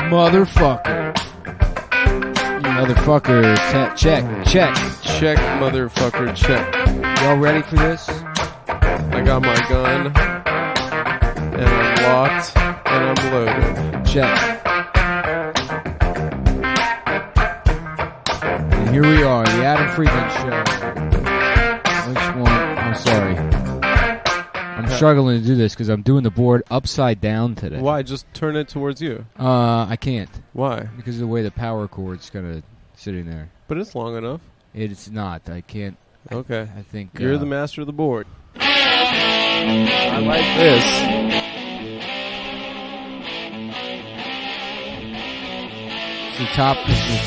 motherfucker. Motherfucker, check, motherfucker, check. Y'all ready for this? I got my gun, and I'm locked, and I'm loaded. Check. And here we are, the Adam Friedland Show. Which one? I'm sorry. I'm struggling to do this because I'm doing the board upside down today. Why? Just turn it towards you. I can't. Why? Because of the way the power cord's kind of sitting there. But it's long enough. It's not. I can't. Okay. I think you're the master of the board. I like this. This is the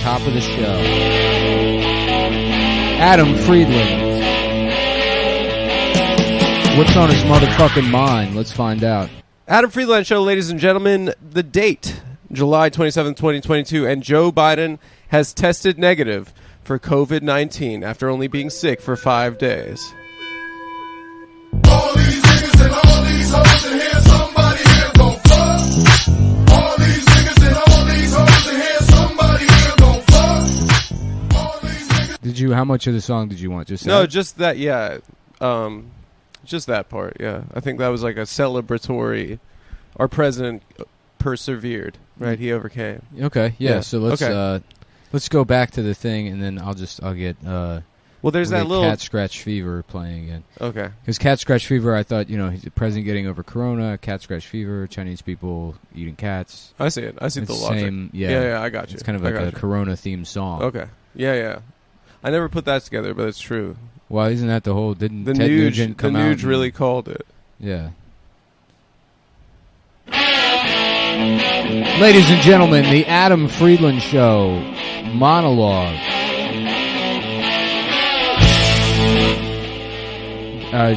top of the show. Adam Friedland. What's on his motherfucking mind? Let's find out. Adam Friedland Show, ladies and gentlemen. The date, July 27th, 2022, and Joe Biden has tested negative for COVID-19 after only being sick for 5 days. All these niggas and all these hoes in here, somebody here gon' fuck. All these niggas and all these hoes in here, somebody here gon' fuck. All these niggas. How much of the song did you want? Just No, that? just that, yeah. Just that part, yeah. I think that was like a celebratory. Our president persevered, right? He overcame. Okay, yeah. So let's go back to the thing, and then I'll get well, there's that little Cat Scratch Fever playing again. Okay. Because Cat Scratch Fever, I thought, he's the president getting over Corona, Cat Scratch Fever, Chinese people eating cats. I see it. I see the logic. Same, yeah, I got you. It's kind of like a Corona-themed song. Okay. Yeah. I never put that together, but it's true. Well, isn't that the whole... Didn't the Ted Nuge, Nugent come out? The Nuge really called it. Yeah. Ladies and gentlemen, the Adam Friedland Show monologue.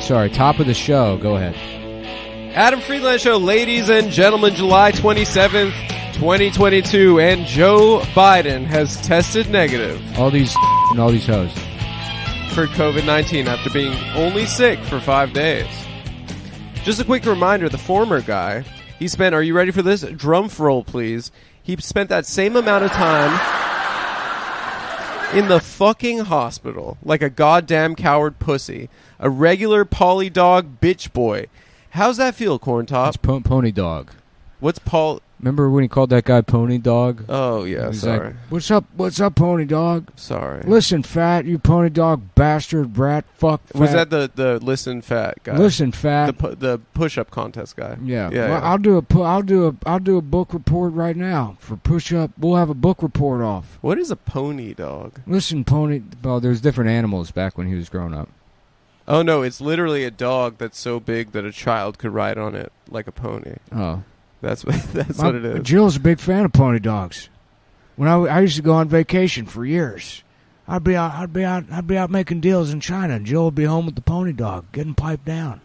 Sorry, top of the show. Go ahead. Adam Friedland Show, ladies and gentlemen, July 27th, 2022, and Joe Biden has tested negative. All these hoes. For COVID-19 after being only sick for 5 days. Just a quick reminder, the former guy, he spent, are you ready for this? Drum roll, please. He spent that same amount of time in the fucking hospital like a goddamn coward pussy. A regular poly dog bitch boy. How's that feel, Corn Top? It's Pony Dog. What's Paul... Remember when he called that guy Pony Dog? Oh, yeah, sorry. Like, what's up, Pony Dog? Sorry. Listen, fat, you Pony Dog bastard, brat, fuck, fat. Was that the Listen Fat guy? Listen, fat. The push-up contest guy. Yeah. Yeah, well, yeah. I'll do a book report right now for push-up. We'll have a book report off. What is a pony dog? Listen, Pony... Well, there's different animals back when he was growing up. Oh, no, it's literally a dog that's so big that a child could ride on it like a pony. Oh. That's what it is. Jill's a big fan of pony dogs. When I used to go on vacation for years, I'd be out making deals in China, and Jill would be home with the pony dog, getting piped down.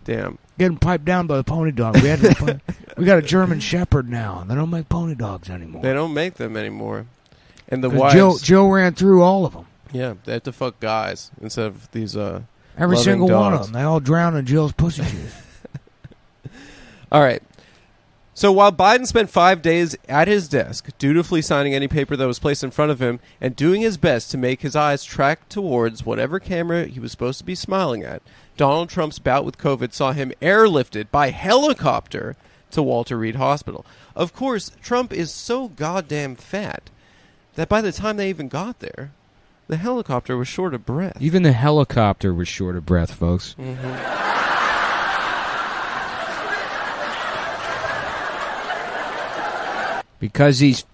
Damn. Getting piped down by the pony dog. We got a German Shepherd now. They don't make pony dogs anymore. They don't make them anymore. And the wives... Jill ran through all of them. Yeah, they have to fuck guys instead of these every single dogs. one of them. They all drown in Jill's pussy juice. All right. So while Biden spent 5 days at his desk, dutifully signing any paper that was placed in front of him and doing his best to make his eyes track towards whatever camera he was supposed to be smiling at, Donald Trump's bout with COVID saw him airlifted by helicopter to Walter Reed Hospital. Of course, Trump is so goddamn fat that by the time they even got there, the helicopter was short of breath. Even the helicopter was short of breath, folks. Mm-hmm. Because he's...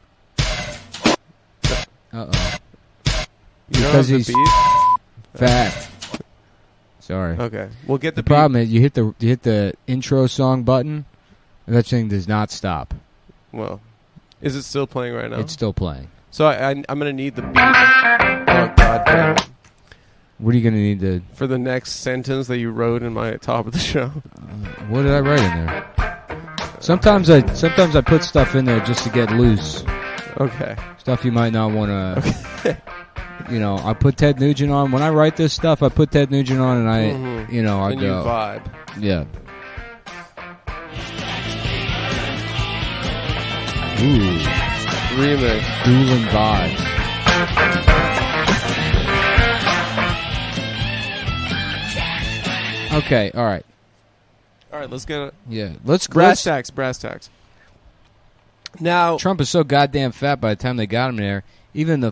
Uh-oh. Because he's fat. Sorry. Okay. We'll get the problem is you hit the intro song button, and that thing does not stop. Well, is it still playing right now? It's still playing. So I'm going to need the beat. Oh, God damn it. What are you going to need to... For the next sentence that you wrote in my top of the show. What did I write in there? Sometimes I put stuff in there just to get loose. Okay. Stuff you might not want to... Okay. I put Ted Nugent on. When I write this stuff, I put Ted Nugent on, and I, I and go... you vibe. Yeah. Ooh, remix. dueling vibes. Okay, all right. All right, let's get it. Yeah, let's Brass tacks. Now, Trump is so goddamn fat by the time they got him there, even the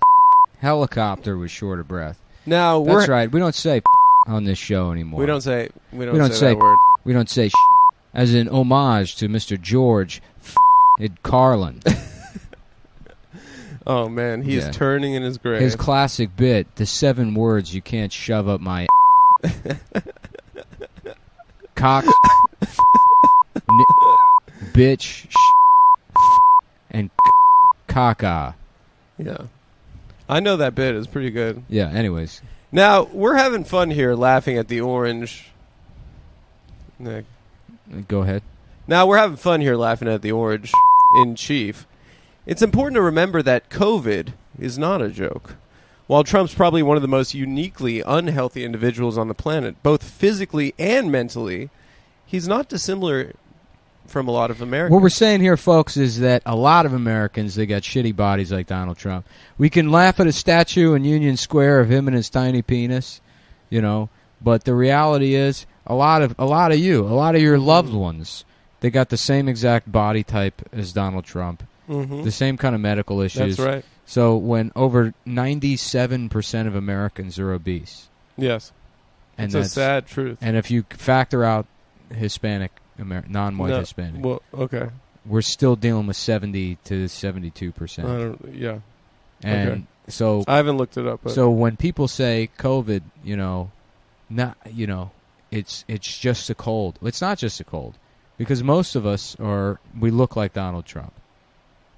helicopter was short of breath. now That's we're right. We don't say on this show anymore. we don't say say that word. We don't say as an homage to Mr. George Carlin. Oh man, he Yeah. is turning in his grave. His classic bit, the 7 words you can't shove up my cock, bitch, and caca. Yeah, I know that bit is pretty good. Yeah, anyways. Now we're having fun here, laughing at the orange. Nick. Go ahead. Now we're having fun here, laughing at the orange in chief. It's important to remember that COVID is not a joke. While Trump's probably one of the most uniquely unhealthy individuals on the planet, both physically and mentally, he's not dissimilar from a lot of Americans. What we're saying here, folks, is that a lot of Americans, they got shitty bodies like Donald Trump. We can laugh at a statue in Union Square of him and his tiny penis, you know, but the reality is a lot of your loved ones, they got the same exact body type as Donald Trump, the same kind of medical issues. That's right. So when over 97% of Americans are obese. Yes. And It's a sad truth. And if you factor out Hispanic, non-white Hispanic, Well, okay. we're still dealing with 70 to 72%. Yeah. And okay. so I haven't looked it up. But so when people say COVID, it's just a cold. It's not just a cold, because most of us we look like Donald Trump.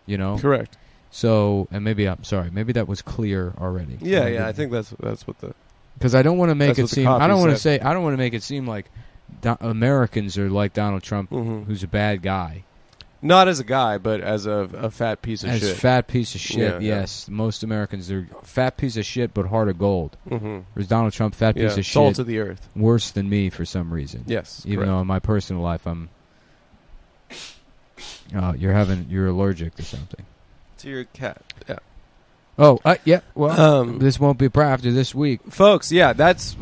You know? Correct. So, and maybe that was clear already. Yeah, I think that's what the because I don't want to make it what the seem. copy I don't want to said. say. I don't want to make it seem like Americans are like Donald Trump, Mhm. who's a bad guy. not as a guy, but as a fat piece of As shit. fat piece of shit. Yeah, Yes, most Americans are fat piece of shit, but heart of gold. Mm-hmm. Whereas Donald Trump, fat piece of Salt shit, of the earth. worse than me for some reason. Yes, Even correct. though in my personal life I'm. Oh, you're allergic to something. To your cat. Yeah. Oh, yeah. Well, Um, this won't be after this week. Folks, yeah, that's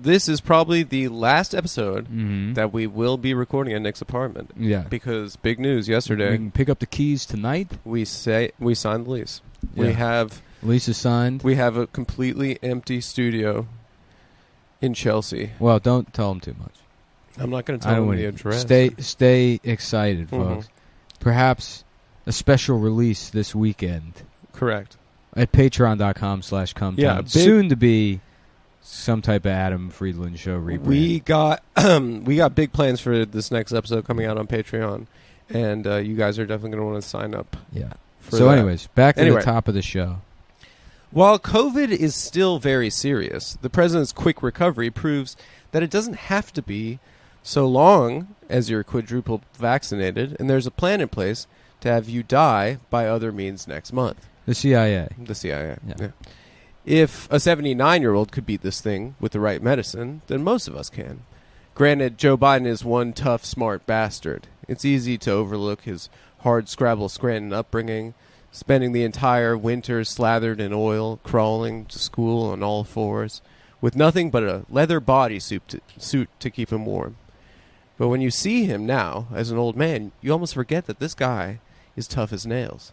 this is probably the last episode Mm-hmm. that we will be recording at Nick's apartment. Yeah. Because big news We yesterday, can pick up the keys tonight. we signed the lease. Yeah. Lisa signed. We have a completely empty studio in Chelsea. Well, don't tell them too much. I'm not going to I tell don't them want the to. address. Stay excited, Mhm. folks. Perhaps a special release this weekend Correct. at patreon.com/cumtown. Yeah, big- Soon to be some type of Adam Friedland show rebrand. We got big plans for this next episode coming out on Patreon, and you guys are definitely going to want to sign up. Yeah. For So that. anyways, back to Anyway. the top of the show. While COVID is still very serious, the president's quick recovery proves that it doesn't have to be so long as you're quadruple vaccinated, and there's a plan in place to have you die by other means next month. The CIA. The CIA. Yeah. Yeah. If a 79-year-old could beat this thing with the right medicine, then most of us can. Granted, Joe Biden is one tough, smart bastard. It's easy to overlook his hard Scrabble Scranton upbringing, spending the entire winter slathered in oil, crawling to school on all fours, with nothing but a leather bodysuit to keep him warm. But when you see him now, as an old man, you almost forget that this guy is tough as nails.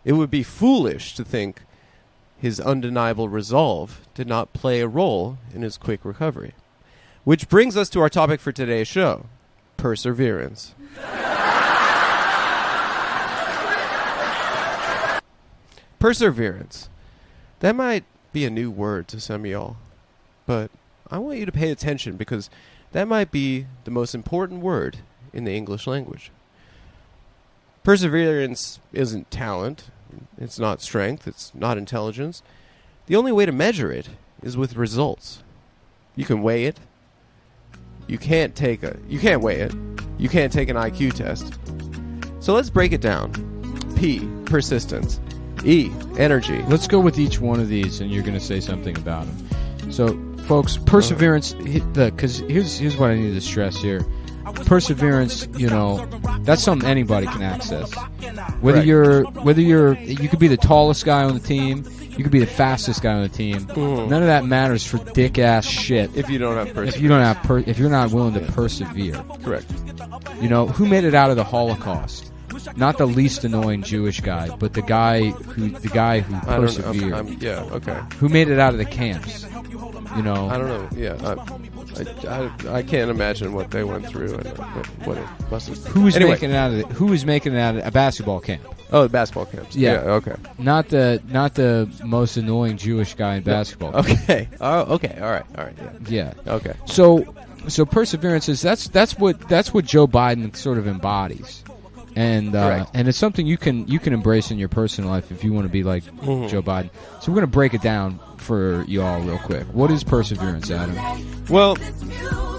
It would be foolish to think his undeniable resolve did not play a role in his quick recovery. Which brings us to our topic for today's show, perseverance. Perseverance. That might be a new word to some of y'all, but I want you to pay attention because that might be the most important word in the English language. Perseverance isn't talent. It's not strength. It's not intelligence. The only way to measure it is with results. You can weigh it. You can't weigh it. You can't take an IQ test. So let's break it down. P, persistence. E, energy. Let's go with each one of these, and you're going to say something about them. So, folks, perseverance. Because here's what I need to stress here. perseverance, that's something anybody can access. Whether Right. you could be the tallest guy on the team, you could be the fastest guy on the team. None of that matters for dick ass shit. If you don't have perseverance. If you're not willing to persevere. Correct. Who made it out of the Holocaust? Not the least annoying Jewish guy, but the guy who persevered. Yeah, okay. Who made it out of the camps? I don't know. Yeah, I can't imagine what they went through and what it must have. Who was making it out of Who was making it out of a basketball camp? Oh, the basketball camps. Yeah. Okay. Not the most annoying Jewish guy in basketball. Okay. Oh, okay. All right. Yeah. Okay. So perseverance is that's what Joe Biden sort of embodies, and it's something you can embrace in your personal life if you want to be like Joe Biden. So we're gonna break it down for you all real quick. What is perseverance, Adam? Well,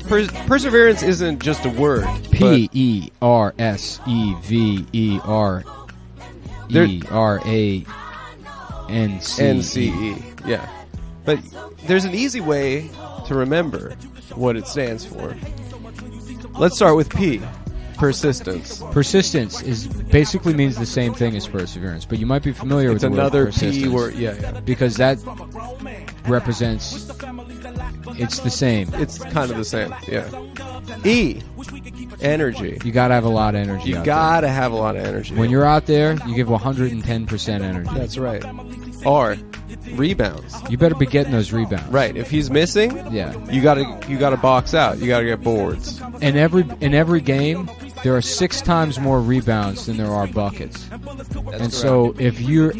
perseverance isn't just a word. PERSEVERANCE. Yeah. But there's an easy way to remember what it stands for. Let's start with P. Persistence. Persistence basically means the same thing as perseverance, but you might be familiar with the another word persistence. P word. Yeah. Because that represents it's the same. It's kind of the same. Yeah. E. Energy. You gotta have a lot of energy. You gotta have a lot of energy. When you're out there, you give 110% energy. That's right. R. Rebounds. You better be getting those rebounds. Right. If he's missing, yeah, you gotta box out. You gotta get boards. In every game, there are 6 times more rebounds than there are buckets. So if you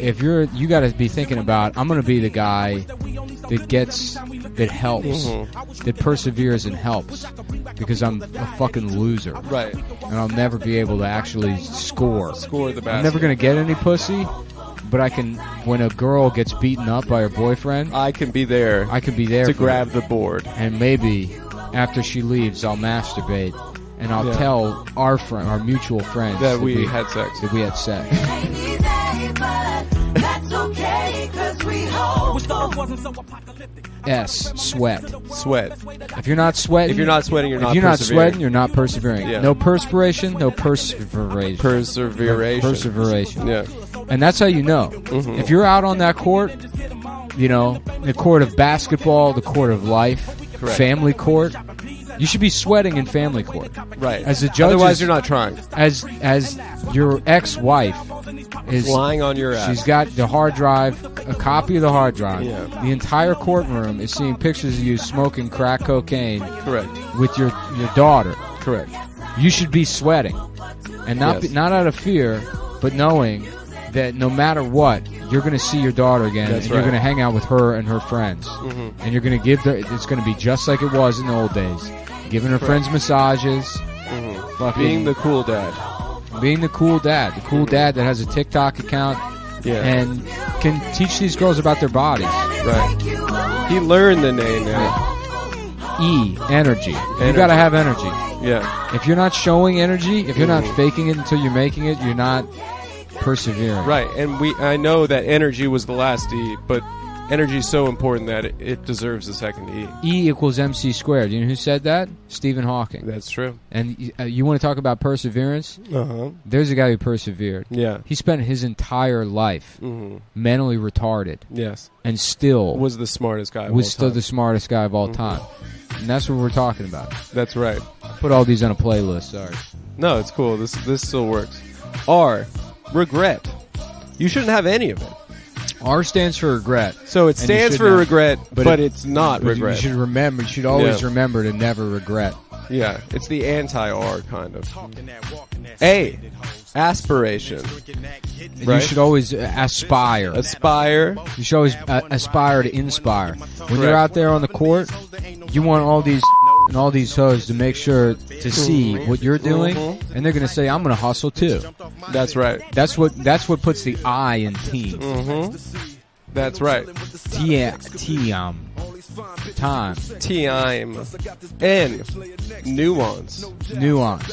got to be thinking about, I'm going to be the guy that helps, that perseveres and helps, because I'm a fucking loser. Right. And I'll never be able to actually score the basket. I'm never going to get any pussy, but I can. When a girl gets beaten up by her boyfriend, I can be there to grab the board, and maybe after she leaves, I'll masturbate. And I'll tell our mutual friends that we had sex. That we had sex. S. Sweat. If you're not sweating, you're not persevering. You're not persevering. Yeah. No perspiration, no perseveration. Perseveration. Yeah. And that's how you know. If you're out on that court, the court of basketball, the court of life, correct, family court, you should be sweating in family court. Right. As the judge, otherwise you're not trying. As your ex-wife is lying on your ass. She's got the hard drive, a copy of the hard drive. Yeah. The entire courtroom is seeing pictures of you smoking crack cocaine. Correct. With your daughter. Correct. You should be sweating, and not out of fear, but knowing that no matter what, you're going to see your daughter again, and you're going to hang out with her and her friends, and you're going to give it's going to be just like it was in the old days, giving her friends massages, being the cool dad, dad that has a TikTok account, and can teach these girls about their bodies. Right. He learned the name now. E. Energy. You got to have energy. Yeah. If you're not showing energy, if you're not faking it until you're making it, you're not persevering. Right, and I know that energy was the last E, but energy is so important that it deserves the second E. E equals MC squared. You know who said that? Stephen Hawking. That's true. And you want to talk about perseverance? There's a guy who persevered. Yeah. He spent his entire life mentally retarded. Yes. And still was the smartest guy. The smartest guy of all time. And that's what we're talking about. That's right. I put all these on a playlist. Sorry. No, it's cool. This still works. R. Regret. You shouldn't have any of it. R stands for regret. So it stands for regret, but it's not regret. You should remember. You should always remember to never regret. Yeah, it's the anti-R kind of. A. Aspiration. Right? You should always aspire. You should always aspire to inspire. When you're out there on the court, you want all these hoes to make sure to see what you're doing, and they're going to say, "I'm going to hustle too." That's right. That's what puts the I in team. That's right. Time. N. Nuance.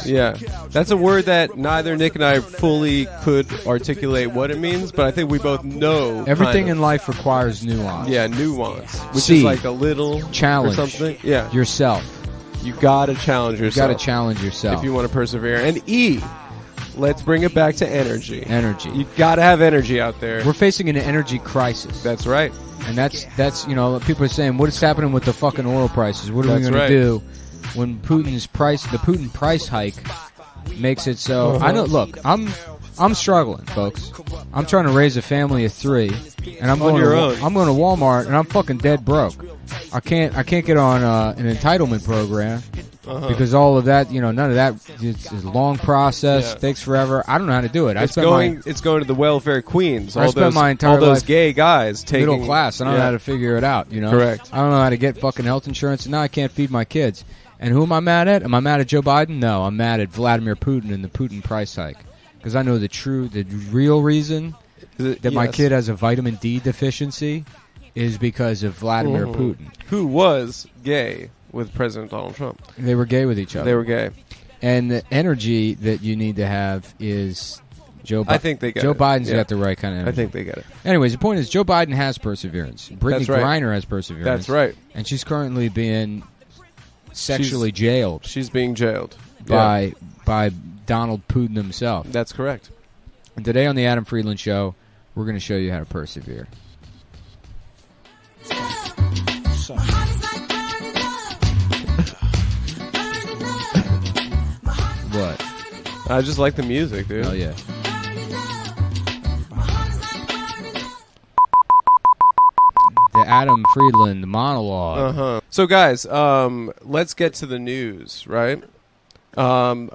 Yeah. That's a word that neither Nick and I fully could articulate what it means, but I think we both know. Everything in life requires nuance. Yeah, nuance. Which is like a little challenge or something. Yeah. Yourself. You gotta challenge You yourself. got to challenge yourself. if you want to persevere. And E, let's bring it back to energy. Energy. You gotta have energy out there. We're facing an energy crisis. That's right. And that's people are saying, what is happening with the fucking oil prices? What are we That's going right. to do when the Putin price hike makes it so? I know. Look, I'm struggling, folks. I'm trying to raise a family of 3, and I'm On going your to own. I'm going to Walmart, and I'm fucking dead broke. I can't get on an entitlement program because all of that, none of that. It's a long process, Yeah. takes forever. I don't know how to do it. It's going to the welfare queens. I spent my entire all those life gay guys taking middle class. I don't know how to figure it out. Correct. I don't know how to get fucking health insurance, and now I can't feed my kids. And who am I mad at? Am I mad at Joe Biden? No, I'm mad at Vladimir Putin and the Putin price hike. Because I know the real reason that my kid has a vitamin D deficiency is because of Vladimir Putin. who was gay with President Donald Trump. They were gay with each other. They were gay. And the energy that you need to have is Joe Biden. I think they get Joe it. Biden's Yeah. got the right kind of energy. I think they get it. Anyways, the point is Joe Biden has perseverance. Brittany That's right. Griner has perseverance. That's right. And she's currently being sexually jailed She's being jailed. by Donald Putin himself. That's correct. And today on the Adam Friedland Show, we're going to show you how to persevere. What? I just like the music, dude. Oh, yeah. The Adam Friedland monologue. Uh-huh. So, guys, let's get to the news, right?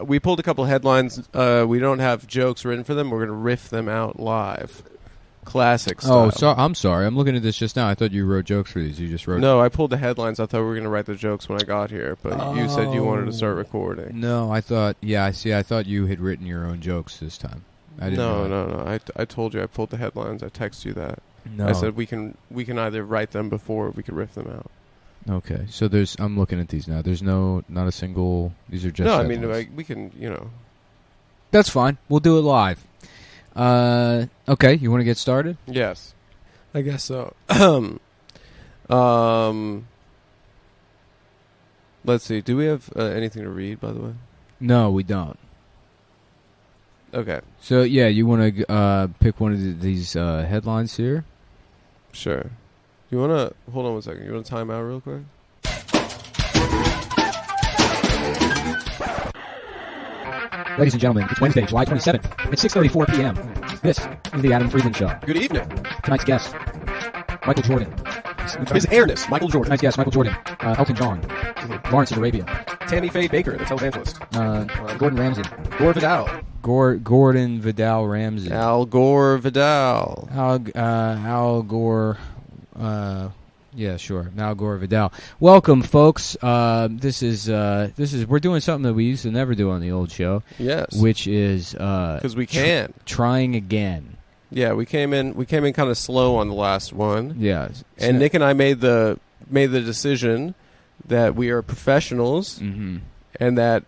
We pulled a couple headlines. We don't have jokes written for them. We're going to riff them out live. Classic style. Oh, so I'm sorry. I'm looking at this just now. I thought you wrote jokes for these. You just wrote. No, I pulled the headlines. I thought we were going to write the jokes when I got here, but you said you wanted to start recording. No, I thought. Yeah, I see. I thought you had written your own jokes this time. I didn't. know that. No. I told you I pulled the headlines. I texted you that. No. I said we can either write them before or we could riff them out. Okay, so there's. I'm looking at these now. There's not a single. These are just. No, I headlines. mean we can, That's fine. We'll do it live. Okay, you want to get started? Yes. I guess so. Let's see. Do we have anything to read, by the way? No, we don't. Okay. So yeah, you want to pick one of these headlines here? Sure. You want to... Hold on one second. You want to time out real quick? Ladies and gentlemen, it's Wednesday, July 27th. It's 6:34 p.m. This is the Adam Friedland Show. Good evening. Tonight's guest, Michael Jordan. His Airness, Michael Jordan. Tonight's guest, Michael Jordan. Elton John. Lawrence of Arabia. Tammy Faye Baker, the televangelist. Gordon Ramsay. Gore Vidal. Gordon Vidal Ramsey. Al Gore Vidal. Al Gore. Yeah, sure. Al Gore Vidal. Welcome, folks. This is we're doing something that we used to never do on the old show. Yes. Which is Because we can. trying again. Yeah, we came in kind of slow on the last one. Yeah. And Nick and I made the decision that we are professionals Mm-hmm. and that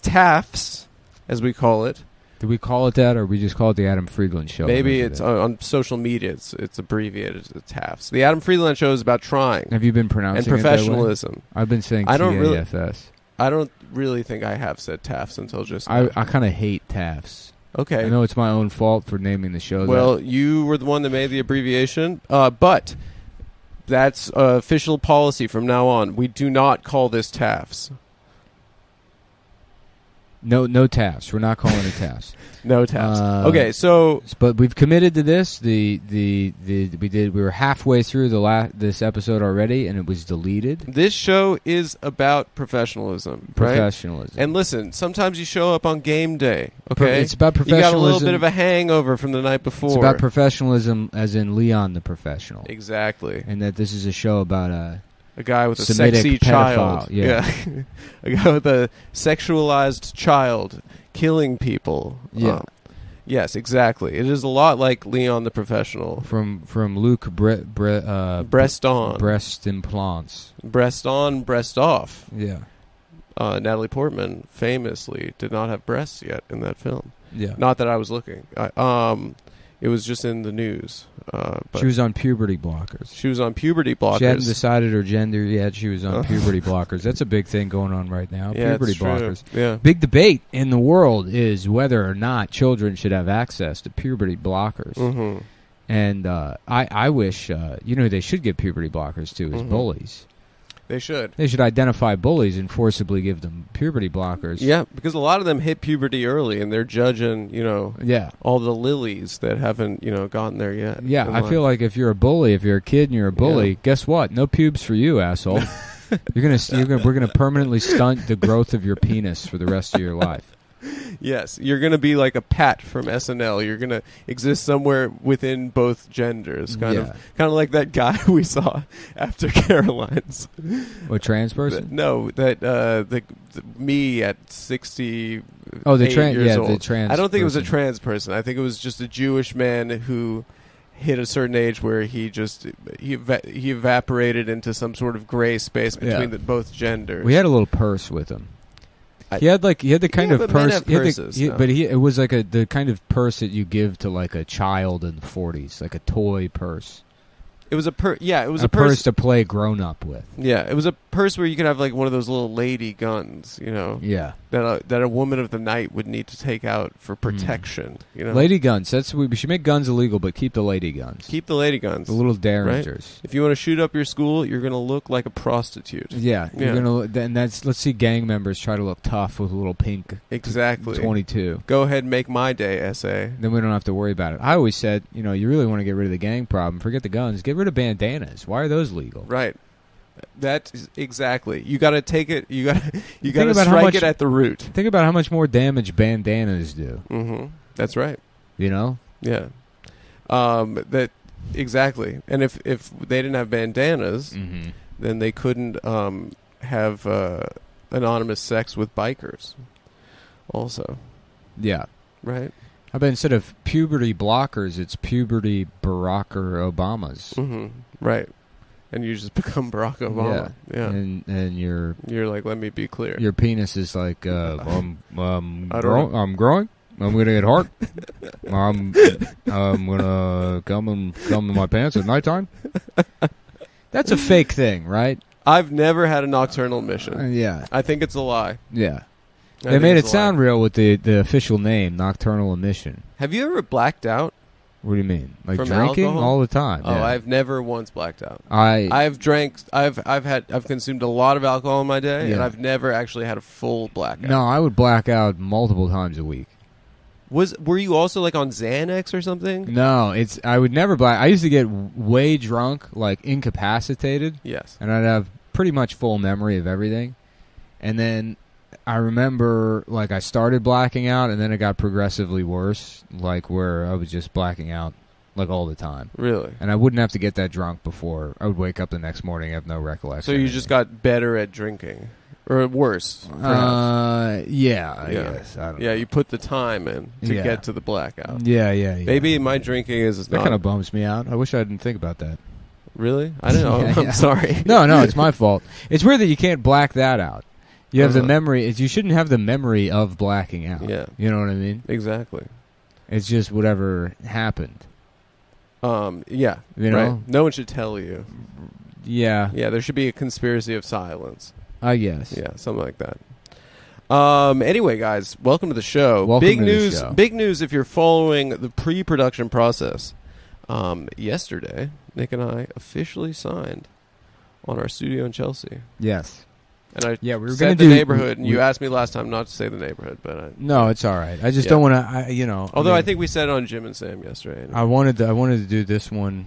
TAFS, as we call it, Do we call it that, or we just call it the Adam Friedland Show? maybe it's on social media. It's abbreviated as TAFS. The Adam Friedland Show is about trying Have you been pronouncing and it that way? professionalism. I've been saying I don't really- TAFS. I don't really think I have said TAFS until just I now. kind of hate TAFS. Okay. I know it's my own fault for naming the show Well, you were the one that made the abbreviation, but that's official policy from now on. We do not call this TAFS. that. No TAFS. We're not calling it TAFS. No TAFS. Okay, so But we've committed to this. We were halfway through this episode already, and it was deleted. this show is about professionalism, right? Professionalism. And listen, sometimes you show up on game day, okay? It's about You got a little professionalism. bit of a hangover from the night before. It's about professionalism, as in Leon the Professional, Exactly. and that this is a show about A guy with a Semitic sexy child. pedophile, yeah. A guy with a sexualized child killing people. Yeah. Yes, exactly. It is a lot like Leon the Professional. from Luke Breast on. breast implants. Breast on, breast off. Yeah, Natalie Portman famously did not have breasts yet in that film. yeah. Not that I was looking. It was just in the news. But She was on puberty blockers. she was on puberty blockers. She hadn't decided her gender yet. She was on puberty blockers. That's a big thing going on right now. Yeah, puberty it's true. blockers. Yeah. Big debate in the world is whether or not children should have access to puberty blockers. Mm-hmm. And I wish, who they should give puberty blockers to is bullies. They should. They should identify bullies and forcibly give them puberty blockers. Yeah, because a lot of them hit puberty early, and they're judging, Yeah. all the lilies that haven't, gotten there yet. Yeah, in I life. feel like if you're a bully, if you're a kid and you're a bully, Yeah. guess what? No pubes for you, asshole. We're gonna permanently stunt the growth of your penis for the rest of your life. Yes, you're going to be like a Pat from SNL. You're going to exist somewhere within both genders, kind of like that guy we saw after Caroline's. What, trans person? The me at 60. Oh, the years old. the trans. I don't think it was a person. trans person. I think it was just a Jewish man who hit a certain age where he evaporated into some sort of gray space between both genders. We had a little purse with him. He had the kind of but men purse. have purses, no? It was like the kind of purse that you give to like a child in the 40s, like a toy purse. It was a a purse to play grown up with. Yeah, it was a purse where you could have like one of those little lady guns, Yeah, that a woman of the night would need to take out for protection. Lady guns. We should make guns illegal, but keep the lady guns. Keep the lady guns. The little derringers. If you want to shoot up your school, you're gonna look like a prostitute. Yeah, you're gonna. And let's see gang members try to look tough with a little pink. Exactly. 22. Go ahead and make my day essay. Then we don't have to worry about it. I always said, you really want to get rid of the gang problem. Forget the guns. Get rid of bandanas. Why are those legal? Right. That is exactly. You got to take it. You got to about how strike much- it at the root. Think about how much more damage bandanas do. Mm-hmm. That's right. Yeah. That exactly. And if they didn't have bandanas, then they couldn't have anonymous sex with bikers. Also, Yeah. right. I bet instead of puberty blockers, it's puberty Barack or Obamas. Mm-hmm. Right. And you just become Barack Obama. Yeah. And you're like, let me be clear. your penis is like, I'm I don't know. I'm growing. I'm gonna get hard. I'm gonna come in my pants at nighttime. That's a fake thing, right? I've never had a nocturnal emission. Yeah. I think it's a lie. Yeah. I They think made it's it a lie. sound real with the official name, nocturnal emission. Have you ever blacked out? What do you mean? Like From drinking alcohol? all the time? Oh, yeah. I've never once blacked out. I've I've consumed a lot of alcohol in my day, and Yeah. I've never actually had a full blackout. no, I would black out multiple times a week. Were you also like on Xanax or something? No, I would never black. I used to get way drunk, like incapacitated, Yes. and I'd have pretty much full memory of everything. And then I remember, like, I started blacking out, and then it got progressively worse, like where I was just blacking out like all the time. Really? And I wouldn't have to get that drunk before I would wake up the next morning and have no recollection. So you just got better at drinking, or worse? Perhaps. Yeah, I guess. I don't know. Yeah, you put the time in to Yeah. get to the blackout. Yeah. Maybe my drinking is That not kind of bums me out. I wish I didn't think about that. really. I don't know. Yeah, I'm yeah. sorry. No, it's my fault. It's weird that you can't black that out. You have the Uh-huh. memory. You shouldn't have the memory of blacking out. Yeah. You know what I mean? Exactly. It's just whatever happened. Yeah. You know? Right. No one should tell you. Yeah, Yeah, there should be a conspiracy of silence. I guess. Yeah, something like that. Anyway, guys, welcome to the show. Welcome big to the news! show. Big news! If you're following the pre-production process, yesterday Nick and I officially signed on our studio in Chelsea, Yes. and I Yeah, we were said gonna the do neighborhood. And you we- asked me last time not to say the neighborhood, but No, it's all right. I just Yeah. don't want to. although I think we said it on Jim and Sam yesterday. I wanted to do this one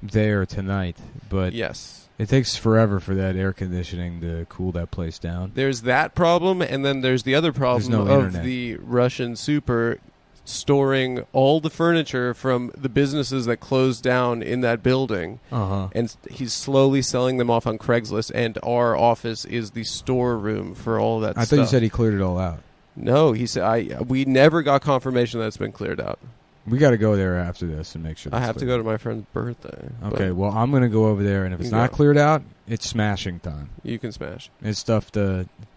there tonight, but Yes, it takes forever for that air conditioning to cool that place down. there's that problem, and then there's the other problem no of internet. the Russian super storing all the furniture from the businesses that closed down in that building, Uh-huh. and he's slowly selling them off on Craigslist, and our office is the storeroom for all that I stuff. thought you said he cleared it all out. No, he said we never got confirmation that it's been cleared out. We got to go there after this and make sure. I that's have to cleared. go to my friend's birthday. Okay, but well, I'm going to go over there, and if it's You not go. cleared out, it's smashing time. you can smash. It's stuff.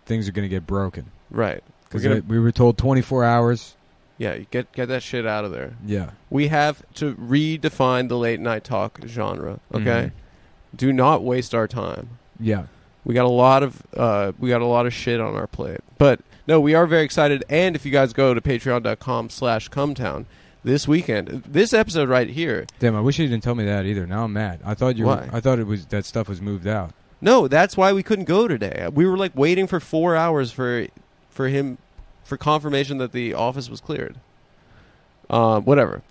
Things are going to get broken Right. We're because gonna, we were told 24 hours. Yeah, you get that shit out of there. Yeah. We have to redefine the late night talk genre. Okay, Mhm. do not waste our time. Yeah. We got a lot of shit on our plate. But no, we are very excited. And if you guys go to patreon.com/cumtown this weekend, this episode right here. Damn, I wish you didn't tell me that either. Now I'm mad. I thought Why? I thought it was that stuff was moved out. No, that's why we couldn't go today. We were like waiting for 4 hours for confirmation that the office was cleared. Whatever.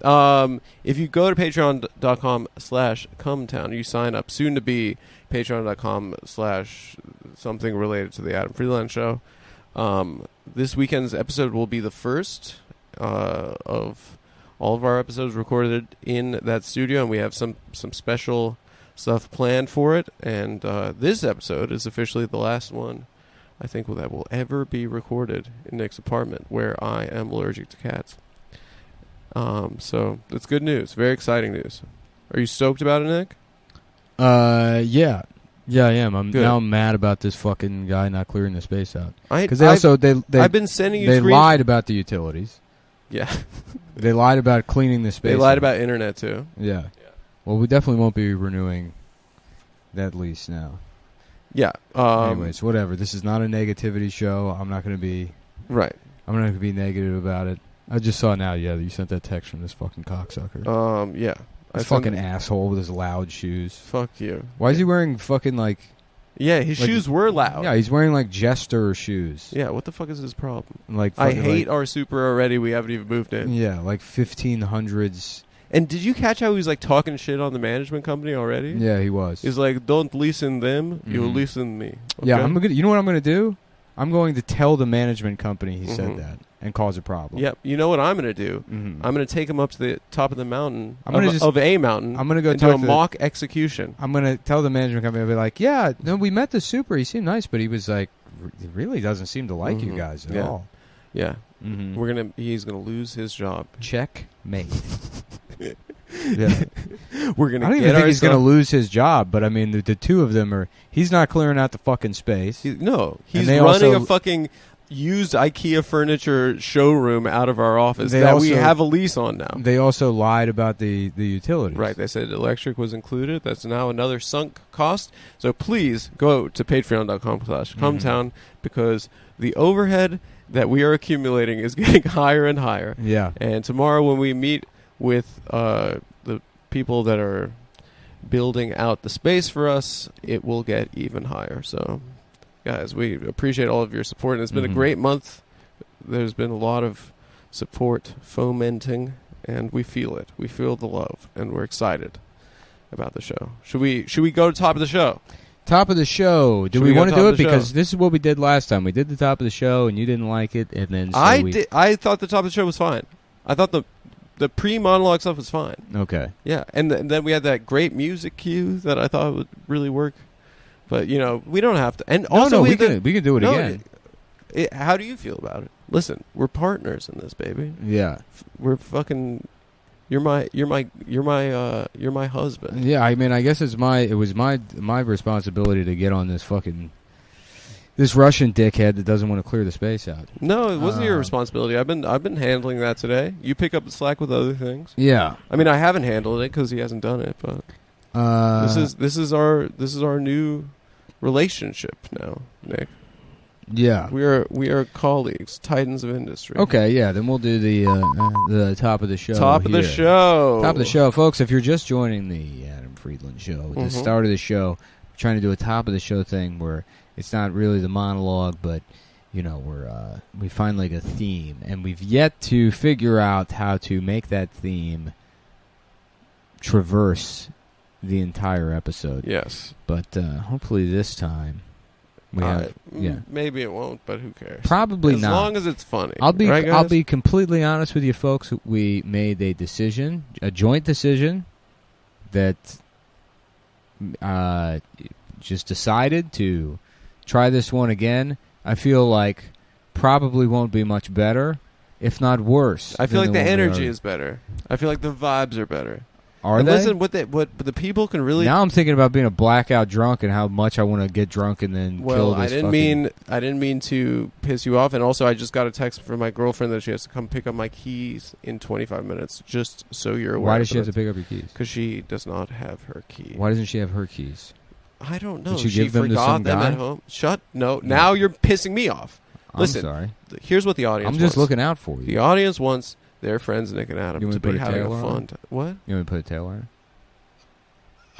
If you go to patreon.com/cumtown, you sign up. Soon to be patreon.com/something related to the Adam Friedland Show. This weekend's episode will be the first of all of our episodes recorded in that studio, and we have some special stuff planned for it. And this episode is officially the last one, I think, that will ever be recorded in Nick's apartment, where I am allergic to cats. So that's good news. Very exciting news. Are you stoked about it, Nick? Yeah, I am. I'm Good. now mad about this fucking guy not clearing the space out. Because I've they been sending you. they screenshots. lied about the utilities. Yeah, They lied about cleaning the space. they lied out. about internet too. Yeah. Well, we definitely won't be renewing that lease now. Yeah. Anyways, whatever. This is not a negativity show. I'm not going to be. Right. I'm not going to be negative about it. I just saw now. Yeah, you sent that text from this fucking cocksucker. Yeah. This fucking asshole with his loud shoes. Fuck you. Why is he wearing fucking like? Yeah, his Like- shoes were loud. Yeah, he's wearing like jester shoes. Yeah, what the fuck is his problem? Like I fucking, hate like, our super already. We haven't even moved in. Yeah, like 1500s. And did you catch how he was like talking shit on the management company already? Yeah, he was. He's like, don't listen them, you Mhm. listen me. Yeah, Okay? I'm gonna. You know what I'm gonna do? I'm going to tell the management company he said Mhm. that and cause a problem. Yep. You know what I'm going to do? Mhm. I'm going to take him up to the top of the mountain, I'm gonna of a mountain, I'm gonna go and do talk a to mock execution. I'm gonna tell the management company. I'll be like, yeah, no, we met the super. He seemed nice, but he was like, he really doesn't seem to like you Mhm. guys at Yeah. all. Yeah. Mm-hmm. He's going to lose his job. Checkmate. yeah. We're going I to don't even get think he's going to ourselves. lose his job, but I mean, the two of them are. He's not clearing out the fucking space. No, he's they running also- a fucking used IKEA furniture showroom out of our office They that we also- have a lease on now. They also lied about the utilities. Right, they said electric was included. That's now another sunk cost. So please go to patreon.com/cumtown because the overhead that we are accumulating is getting higher and higher. Yeah. And tomorrow when we meet with the people that are building out the space for us, it will get even higher. So, guys, we appreciate all of your support. And it's been a Mhm. great month. There's been a lot of support fomenting, and we feel it. We feel the love, and we're excited about the show. Should we go to top of the show? Top of the show. Do Should we we go want to top do of it? the show? Because this is what we did last time. We did the top of the show, and you didn't like it, and then so I thought the top of the show was fine. I thought the pre-monologue stuff was fine. Okay. Yeah, and then we had that great music cue that I thought would really work. But, we don't have to. And also, we can do it no, again. How do you feel about it? Listen, we're partners in this, baby. Yeah. We're fucking. You're my husband. Yeah, I mean, I guess it was my responsibility to get on this Russian dickhead that doesn't want to clear the space out. No, it wasn't your responsibility. I've been handling that today. You pick up the slack with other things. Yeah. I mean, I haven't handled it because he hasn't done it, but this is our new relationship now, Nick. Yeah. We are colleagues, titans of industry. Okay, yeah, then we'll do the top of the show. Top of the here. show. Top of the show, folks. If you're just joining the Adam Friedland show, at the start of the show, we're trying to do a top of the show thing where it's not really the monologue, but we find like a theme, and we've yet to figure out how to make that theme traverse the entire episode. Yes. But hopefully this time we have. Yeah. Maybe it won't, but who cares? Probably as not. As long as it's funny. I'll be right, guys? I'll be completely honest with you, folks. We made a decision, a joint decision, that just decided to try this one again. I feel like probably won't be much better, if not worse. I feel like than the one we energy already- is better. I feel like the vibes are better. Are And they? listen, what the people can really. Now I'm thinking about being a blackout drunk and how much I want to get drunk and then kill Well, this I didn't mean to piss you off, and also I just got a text from my girlfriend that she has to come pick up my keys in 25 minutes, just so you're aware. Why does she have to pick up your keys? Because she does not have her key. Why doesn't she have her keys? I don't know. Did she She give them to forgot some them guy? at home. No. Now you're pissing me off. Listen, I'm sorry. Here's what the audience I'm just wants. looking out for you. The audience wants their friends Nick and Adam You want to me to be put a having tail a on fun it? time. What? You want me to put a tail on her?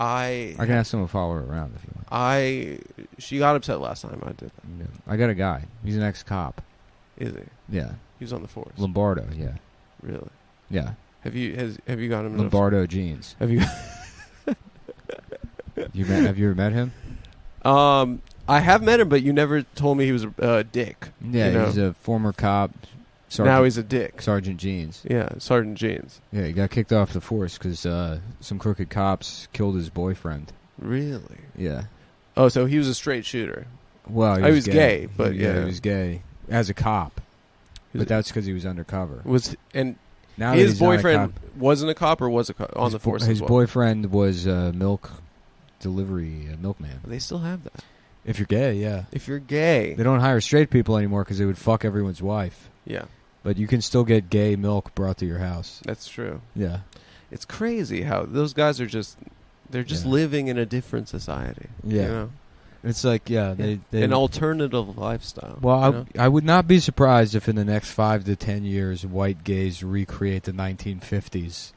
I can ask someone to follow her around if you want. She got upset last time I did that. Yeah. I got a guy. He's an ex-cop. Is he? Yeah. He was on the force. Lombardo, yeah. Really? Yeah. Have you got him? Lombardo jeans. Have you? Have you ever met him? I have met him, but you never told me he was a dick. Yeah, you know? he's a former cop. Sergeant, now he's a dick. Sergeant Jeans. Yeah, Sergeant Jeans. Yeah, he got kicked off the force because some crooked cops killed his boyfriend. Really? Yeah. Oh, so he was a straight shooter. Well, he was gay, but he was gay as a cop. But that's because he was undercover. Now his his boyfriend wasn't a cop or was a cop on the force. His as well? boyfriend was a milk delivery milkman. They still have that. If you're gay, yeah. If you're gay, they don't hire straight people anymore because they would fuck everyone's wife. Yeah. But you can still get gay milk brought to your house. That's true. Yeah. It's crazy how those guys are just living in a different society. Yeah. You know? It's like, they an alternative lifestyle. Well, you know? I would not be surprised if in the next 5 to 10 years white gays recreate the 1950s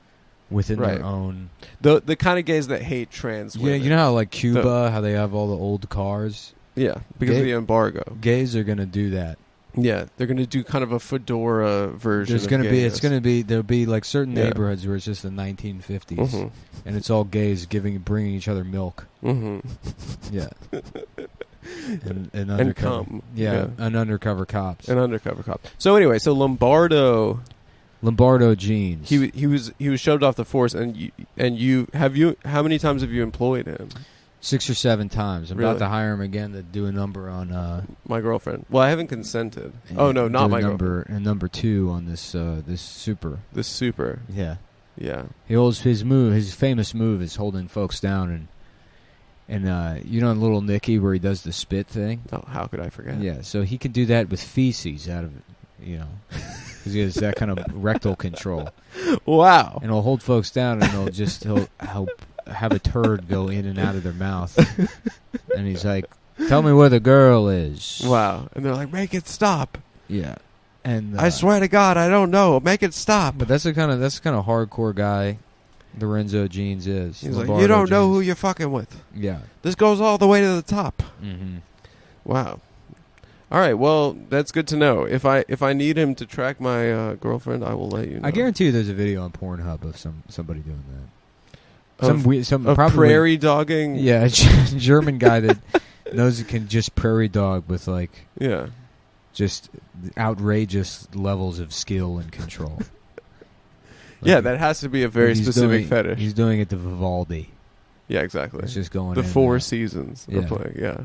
within their own. The kind of gays that hate trans women. Yeah, you know how like Cuba, how they have all the old cars? Yeah, because of the embargo. Gays are going to do that. Yeah, they're going to do kind of a fedora version. There's going to be, there'll be like certain neighborhoods where it's just the 1950s, and it's all gays bringing each other milk. Mm-hmm. Yeah. and undercover, cum. And undercover cops. An undercover cop. So anyway, Lombardo jeans. He was shoved off the force, and you how many times have you employed him? 6 or 7 times. I'm Really? about to hire him again to do a number on my girlfriend. Well, I haven't consented. Oh no, not my girlfriend. And number 2 on this super. This super. Yeah. Yeah. He holds his move. His famous move is holding folks down and you know in Little Nicky where he does the spit thing. Oh, how could I forget? Yeah. So he can do that with feces out of because he has that kind of rectal control. Wow. And he'll hold folks down and he'll have a turd go in and out of their mouth. And he's like, tell me where the girl is. Wow. And they're like, make it stop. Yeah. And I swear to God, I don't know. Make it stop. But that's the kind of hardcore guy Lorenzo Jeans is. He's like, you don't know who you're fucking with. Yeah. This goes all the way to the top. Mm-hmm. Wow. All right, well, that's good to know. If I need him to track my girlfriend, I will let you know. I guarantee you there's a video on Pornhub of somebody doing that. Of probably, prairie dogging? Yeah, a German guy that knows he can just prairie dog with just outrageous levels of skill and control. That has to be a very specific fetish. He's doing it to Vivaldi. Yeah, exactly. It's just going the 4 seasons are playing. Yeah,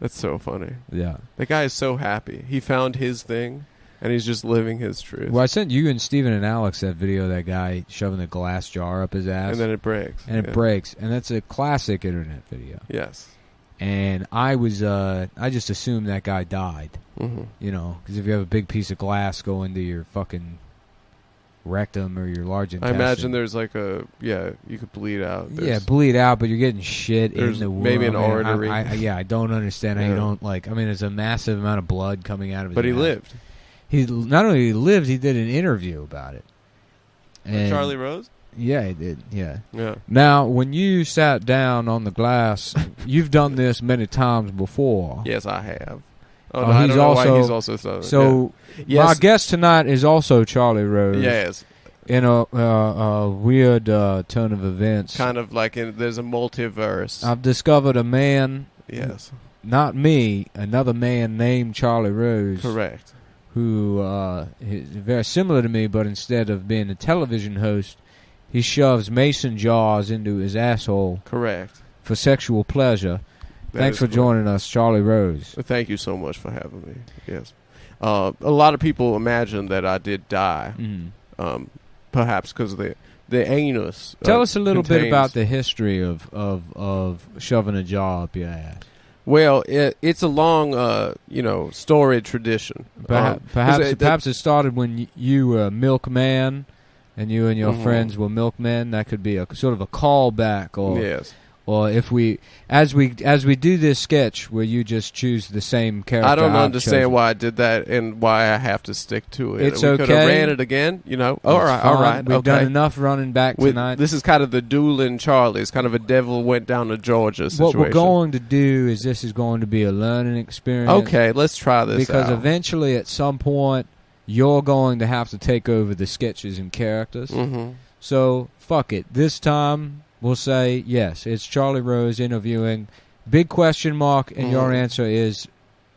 that's so funny. Yeah, that guy is so happy. He found his thing, and he's just living his truth. Well, I sent you and Steven and Alex that video of that guy shoving a glass jar up his ass. And then it breaks. And it breaks. And that's a classic internet video. Yes. And I just assumed that guy died. Mm-hmm. You know, because if you have a big piece of glass go into your fucking rectum or your large intestine. I imagine there's you could bleed out. Bleed out, but you're getting shit in the wound. Maybe an artery. I don't understand how you don't there's a massive amount of blood coming out of his But he mouth. lived. He not only lived, he did an interview about it. And Charlie Rose? Yeah, he did. Yeah. Yeah. Now, when you sat down on the glass, you've done this many times before. Yes, I have. Oh, no, I don't know why he's also Southern. So, my guest tonight is also Charlie Rose. Yes. In a weird turn of events. Kind of like there's a multiverse. I've discovered a man. Yes. Not me, another man named Charlie Rose. Correct. Who is very similar to me, but instead of being a television host, he shoves mason jars into his asshole. Correct. For sexual pleasure. Thanks for joining us, Charlie Rose. Thank you so much for having me. Yes. A lot of people imagine that I did die. Mm-hmm. perhaps because the anus. Tell us a little bit contains- about the history of shoving a jaw up your ass. Well, it's a long, storied tradition. Perhaps it started when you were a milkman, and you and your friends were milkmen. That could be a sort of a callback, or yes. Or if we, as we do this sketch where you just choose the same character. I don't I've understand chosen. why I did that and why I have to stick to it. It's we could okay. have ran it again, All It's right, fine. all right. We've okay. done enough running back tonight. This is kind of the dueling Charlies, kind of a devil went down to Georgia situation. What we're going to do is this is going to be a learning experience. Okay, let's try this Because out. eventually, at some point, you're going to have to take over the sketches and characters. Mm-hmm. So, fuck it. This time, we'll say, yes, it's Charlie Rose interviewing. Big question mark, and your answer is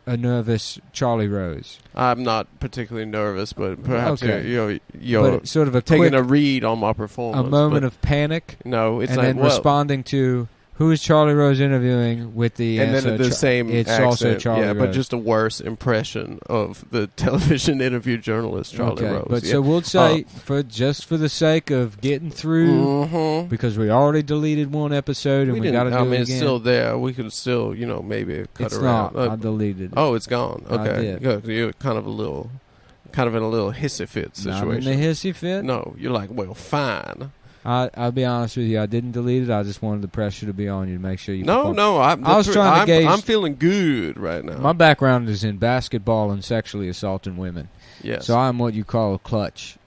a nervous Charlie Rose. I'm not particularly nervous, but perhaps Okay. you're But it's sort of a taking quick, a read on my performance. a moment but of panic, no, it's and not. then responding to who is Charlie Rose interviewing with the and answer. then the same It's accent, also Charlie yeah, Rose. but just a worse impression of the television interview journalist Charlie Okay, Rose. but yeah. so we'll say, for the sake of getting through, because we already deleted one episode and we got to do I mean, it it's again. still there. We can still, maybe cut It's around. not. I deleted it. Oh, it's gone. I Okay, did. Good. You're kind of in a little hissy fit situation. Not in the hissy fit. No, you're like, well, fine. I'll be honest with you. I didn't delete it. I just wanted the pressure to be on you to make sure you. perform. I was trying to gauge- I'm feeling good right now. My background is in basketball and sexually assaulting women. yes. So I'm what you call a clutch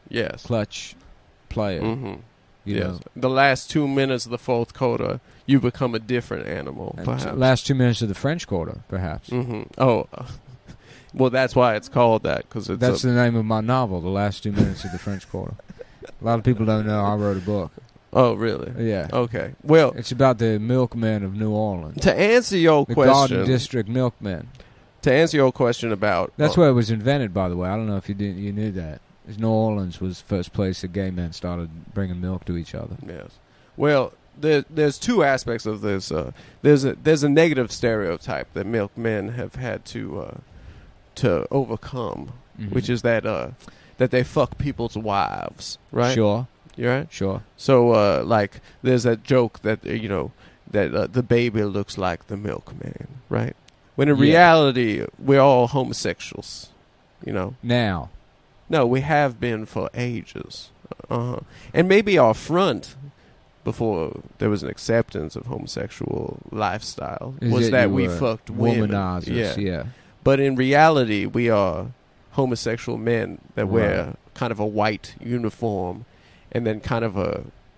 yes. You player. You yes. know. The last 2 minutes of the fourth quarter, you become a different animal. And Perhaps. last 2 minutes of the French Quarter, perhaps. Oh, well, that's why it's called that because it's. That's the name of my novel, The Last 2 Minutes of the French Quarter. A lot of people don't know I wrote a book. Oh, really? Yeah. Okay. Well, It's about the milkmen of New Orleans. to answer your The question, Garden District milkmen. to answer your question about That's where it was invented, by the way. I don't know if you knew that. New Orleans was the first place that gay men started bringing milk to each other. Yes. Well, there's two aspects of this. There's a negative stereotype that milkmen have had to overcome, which is that they fuck people's wives, right? Sure. You right? Sure. So, like, there's that joke that that the baby looks like the milkman, right? When in Yeah. reality, we're all homosexuals, Now. No, we have been for ages. And maybe our front, before there was an acceptance of homosexual lifestyle, Is was it that you we were fucked women. womanizers, yeah. But in reality, we are homosexual men that wear Right. kind of a white uniform and then kind of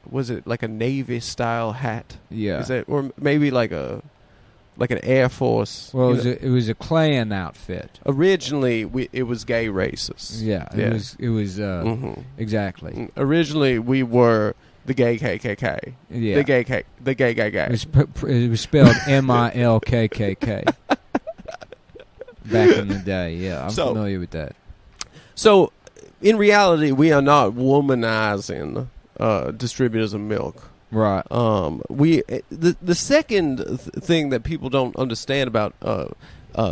was it like a Navy-style hat? Yeah. Is that, or maybe like an Air Force? Well, you know? it was a Klan outfit. Originally, it was gay racists. Yeah. Yeah. It was Mhm. exactly. Originally, we were the gay KKK. Yeah. The gay It was spelled MILKKK. Back in the day, yeah. I'm So- familiar with that. So, in reality, we are not womanizing distributors of milk. Right. The second thing that people don't understand about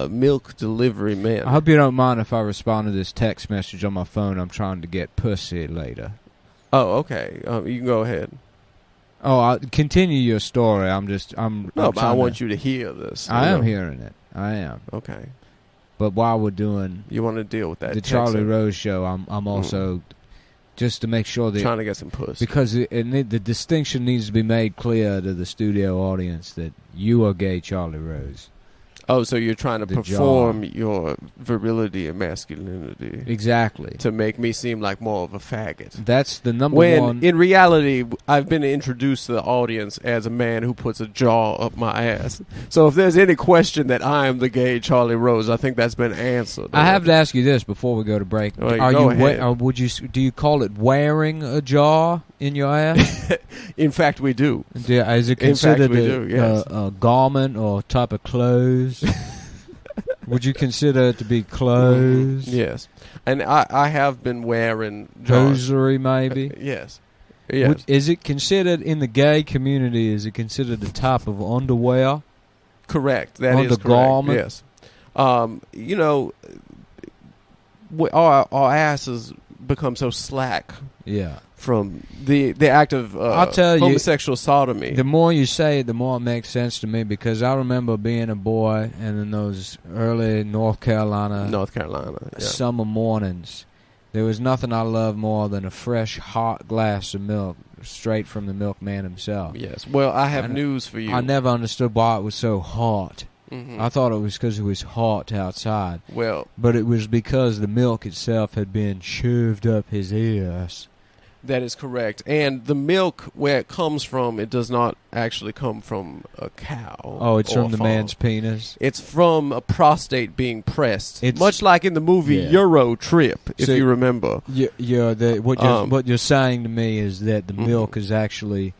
milk delivery men. I hope you don't mind if I respond to this text message on my phone. I'm trying to get pussy later. Oh, okay. You can go ahead. Oh, I'll continue your story. I'm No, but I trying want to- you to hear this. I am hearing it. I am. Okay. But while we're doing You want to deal with that? the text Charlie in. Rose show, I'm also just to make sure that trying to get some puss. because the distinction needs to be made clear to the studio audience that you are gay, Charlie Rose. Oh, so you're trying to The perform your virility and masculinity Exactly. to make me seem like more of a faggot. That's the number When one. in reality, I've been introduced to the audience as a man who puts a jaw up my ass. So if there's any question that I am the gay Charlie Rose, I think that's been answered. I have to ask you this before we go to break. Well, Are go you ahead. do you call it wearing a jaw in your ass? In fact, we do. Is it In fact, considered we do, yes. a garment or type of clothes? Would you consider it to be clothes? Yes. And I have been wearing jaws. Hosiery, maybe? Yes. Yes. Is it considered in the gay community? Is it considered a type of underwear? Correct. That is correct. Undergarment? Yes. Our asses become so slack Yeah. from the act of I'll tell you, homosexual sodomy. The more you say it, the more it makes sense to me, because I remember being a boy and in those early North Carolina Yeah. summer mornings, there was nothing I loved more than a fresh, hot glass of milk straight from the milkman himself. Yes. Well, I have I- news for you. I never understood why it was so hot. Mhm. I thought it was because it was hot outside, Well, but it was because the milk itself had been shoved up his ears. that is correct. And the milk, where it comes from, it does not actually come from a cow. Oh, it's or from a the farm. man's penis? It's from a prostate being pressed. It's- much like in the movie Yeah. Euro Trip, if See, you remember. What you're saying to me is that the milk is actually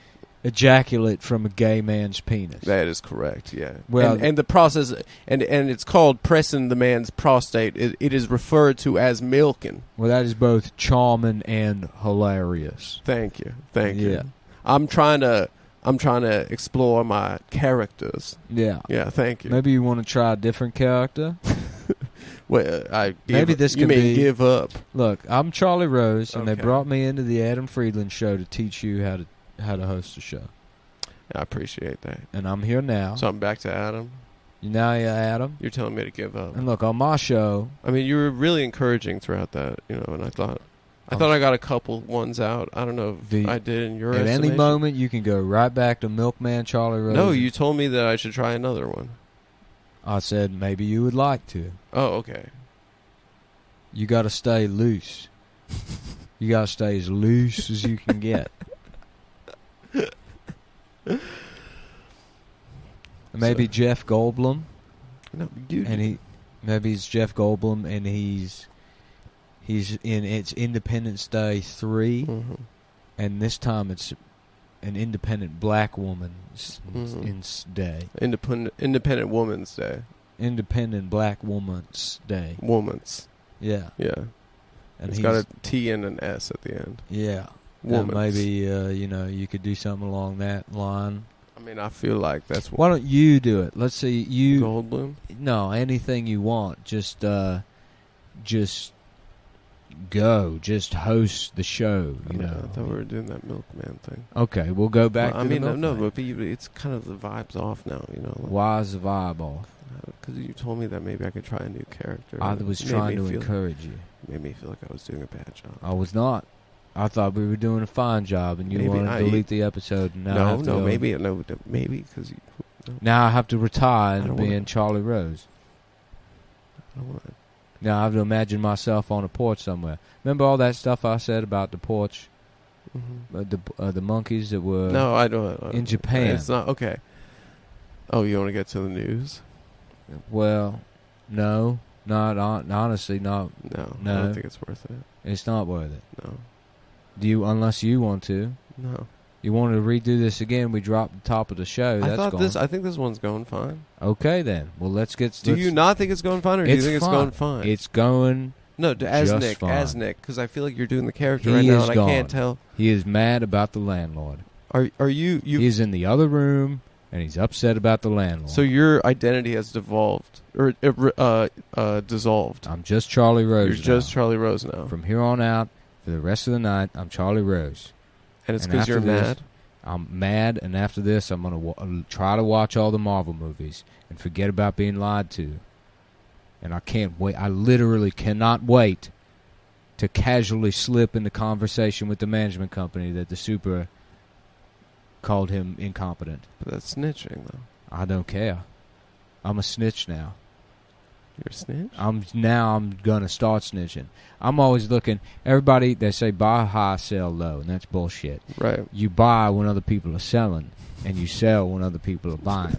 ejaculate from a gay man's penis. That is correct, yeah. Well- and the process, and it's called pressing the man's prostate. It is referred to as milking. Well, that is both charming and hilarious. Thank you. Yeah. you. I'm trying to explore my characters. Yeah. Yeah, thank you. Maybe you want to try a different character? Well, Maybe this you can mean be- give up. Look, I'm Charlie Rose, and they Okay. brought me into the Adam Friedland show to teach you how to host a show. I appreciate that. And I'm here now. So I'm back to Adam. Now you're Adam. You're telling me to give up. And look, on my show, I mean, you were really encouraging throughout that, and I thought I got a couple ones out. I don't know if I did in your at any estimation. moment, you can go right back to Milkman Charlie Rose. No, you told me that I should try another one. I said maybe you would like to. Oh, okay. You got to stay loose. You got to stay as loose as you can get. Maybe Jeff Goldblum, No, you. and maybe it's Jeff Goldblum, and he's in it's Independence Day 3, Mhm. and this time it's an independent black woman's day. Independent Woman's Day. Independent black woman's day. Woman's. Yeah, Yeah. and It's got a T and an S at the end. yeah. Woman's. Maybe you could do something along that line. I mean, I feel like that's what. Why don't you do it? Let's see you. Goldblum? No, anything you want. Just go. Just host the show. You know. I thought we were doing that Milkman thing. Okay, we'll go back. Well, to I mean, the no, Milkman. but it's kind of the vibe's off now. Why is the vibe off? Because you told me that maybe I could try a new character. I and it was made trying me to feel- encourage you. Made me feel like I was doing a bad job. I was not. I thought we were doing a fine job, and you Maybe wanted to delete the episode. And now I have to go- maybe because you. Now I have to retire I and don't be wanna- in Charlie Rose. I don't want to. Now I have to imagine myself on a porch somewhere. Remember all that stuff I said about the porch, the monkeys that were No, I don't. in Japan. It's not okay. Oh, you want to get to the news? Well, no, not honestly, not. No, No. I don't think it's worth it. It's not worth it. No, Do you? Unless you want to. no. You want to redo this again? We dropped the top of the show. I That's thought gone. I think this one's going fine. Okay, then. Well, let's get. Do you not think it's going fine, or do you think it's fine. going fine? It's going. No, as just fine. Nick, because I feel like you're doing the character He right now, is and gone. I can't tell. He is mad about the landlord. Are you? He's in the other room, and he's upset about the landlord. So your identity has devolved or dissolved. I'm just Charlie Rose. You're just now. Charlie Rose now, From here on out, for the rest of the night, I'm Charlie Rose. and it's and because you're after this- mad. I'm mad, and after this, I'm going to try to watch all the Marvel movies and forget about being lied to. And I can't wait. I literally cannot wait to casually slip into conversation with the management company that the super called him incompetent. But that's snitching, though. I don't care. I'm a snitch now. You're a snitch. I'm gonna start snitching. I'm always looking. Everybody, they say buy high, sell low, and that's bullshit. Right. You buy when other people are selling, and you sell when other people are buying.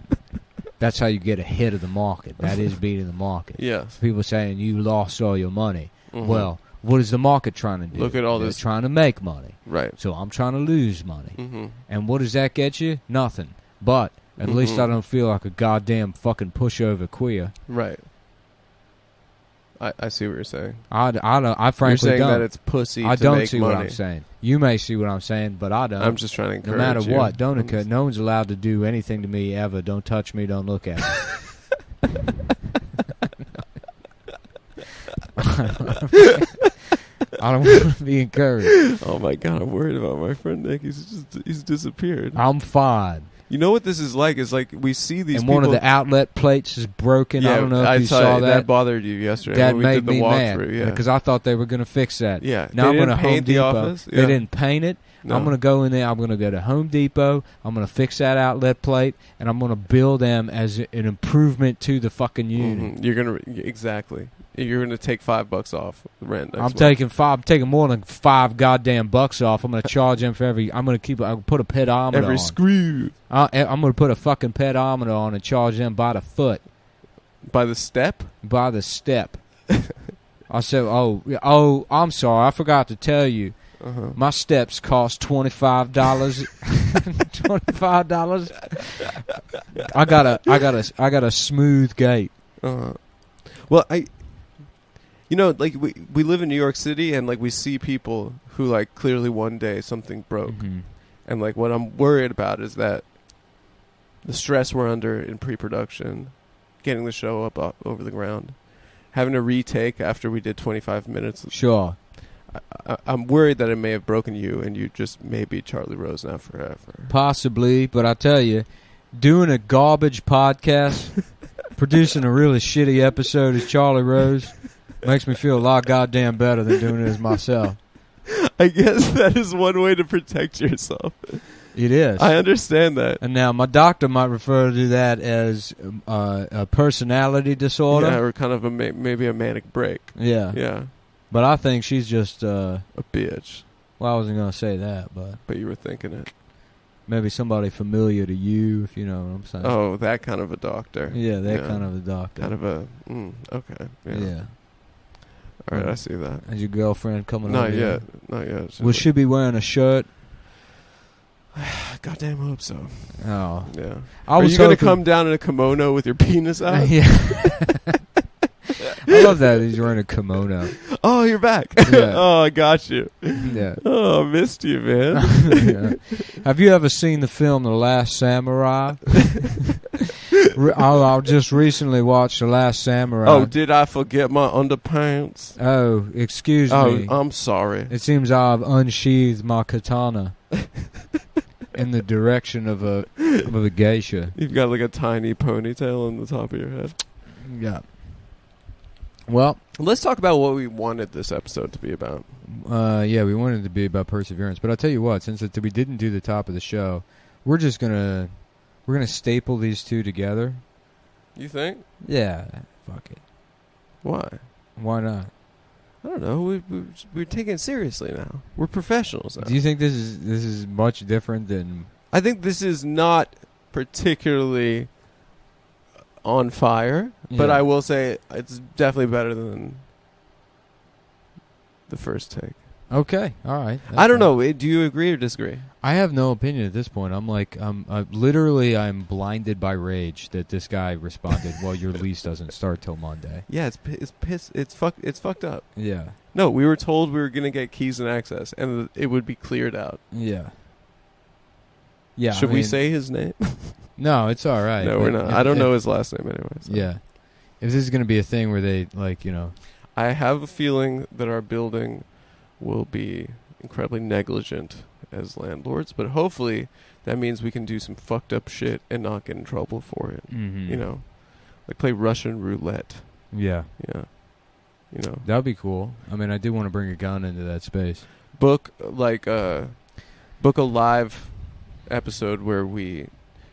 That's how you get ahead of the market. That is beating the market. Yes. People saying you lost all your money. Mhm. Well, what is the market trying to do? Look at all They're this- trying to make money. Right. So I'm trying to lose money. Mm-hmm. And what does that get you? Nothing. But at least I don't feel like a goddamn fucking pushover queer. Right. I see what you're saying. I You're frankly saying don't. that it's pussy I to don't make see money. what I'm saying. You may see what I'm saying, but I don't. I'm just trying to no encourage matter you. what, don't I'm occur. just- No one's allowed to do anything to me ever. Don't touch me. Don't look at me. I don't want to be encouraged. Oh my god, I'm worried about my friend Nick. He's disappeared. I'm fine. You know what this is like? It's like we see these And people. one of the outlet plates is broken. Yeah, I don't know if I you saw that. That bothered you yesterday That when we made did the me mad walkthrough. Yeah, because I thought they were going to fix that. Yeah. Now They I'm going to didn't Home paint the Depot. office? They Yeah. didn't paint it. No. I'm going to go in there. I'm going to go to Home Depot. I'm going to fix that outlet plate, and I'm going to bill them as an improvement to the fucking unit. Mhm. You're gonna exactly. You're gonna take $5 off the rent. Next I'm month. taking more than $5 goddamn bucks off. I'm going to charge them for every. I'm going to put a pedometer every on. screw I'm going to put a fucking pedometer on and charge them by the foot, by the step. by the step. I said, oh, I'm sorry, I forgot to tell you. Uh-huh. My steps cost $25. $25. I got a smooth gait. Well, like we live in New York City, and like we see people who like clearly one day something broke, and like what I'm worried about is that the stress we're under in pre-production, getting the show up over the ground, having to retake after we did 25 minutes. Sure. I'm worried that it may have broken you, and you just may be Charlie Rose now forever. Possibly, but I tell you, doing a garbage podcast, producing a really shitty episode as Charlie Rose, makes me feel a lot goddamn better than doing it as myself. I guess that is one way to protect yourself. It is. I understand that. And now my doctor might refer to that as a personality disorder. Yeah, or kind of maybe a manic break. Yeah. Yeah. But I think she's just, a bitch. well, I wasn't going to say that, But you were thinking it. maybe somebody familiar to you, if you know what I'm saying. Oh, that kind of a doctor. Yeah, that kind of a doctor. Kind of a, okay. Yeah. All right, I see that. Is your girlfriend coming Not over yet. here? Not yet. She's Will she be wearing a shirt? Goddamn hope so. Oh. Yeah. I Are was you going to hoping- come down in a kimono with your penis out? Yeah. I love that he's wearing a kimono. Oh, you're back. Yeah. Oh, I got you. Yeah. Oh, I missed you, man. Yeah. Have you ever seen the film The Last Samurai? I just recently watched The Last Samurai. Oh, did I forget my underpants? Oh, excuse Oh, me. I'm sorry. It seems I've unsheathed my katana in the direction of a geisha. You've got like a tiny ponytail on the top of your head. Yeah. Well, Let's talk about what we wanted this episode to be about. yeah, we wanted it to be about perseverance, but I'll tell you what, since we didn't do the top of the show, we're gonna staple these two together. You think? Yeah, fuck it. Why? Why not? I don't know. We're taking it seriously now. We're professionals now. Do you think this is much different than? I think this is not particularly on fire, but Yeah. I will say it's definitely better than the first take. Okay, all right. I don't know. Do you agree or disagree? I have no opinion at this point. I'm like, literally, I'm blinded by rage that this guy responded. Well, your lease doesn't start till Monday. Yeah, it's fucked up. Yeah, No, we were told we were gonna get keys and access, and it would be cleared out. yeah, yeah. Should we say his name? No, it's all right. No, we're But not. I don't know his last name anyway. So. Yeah, if this is going to be a thing where they I have a feeling that our building will be incredibly negligent as landlords, but hopefully that means we can do some fucked up shit and not get in trouble for it. mm-hmm. You know, like play Russian roulette. Yeah, Yeah, you know, that'd be cool. I mean, I do want to bring a gun into that space. book a live episode where we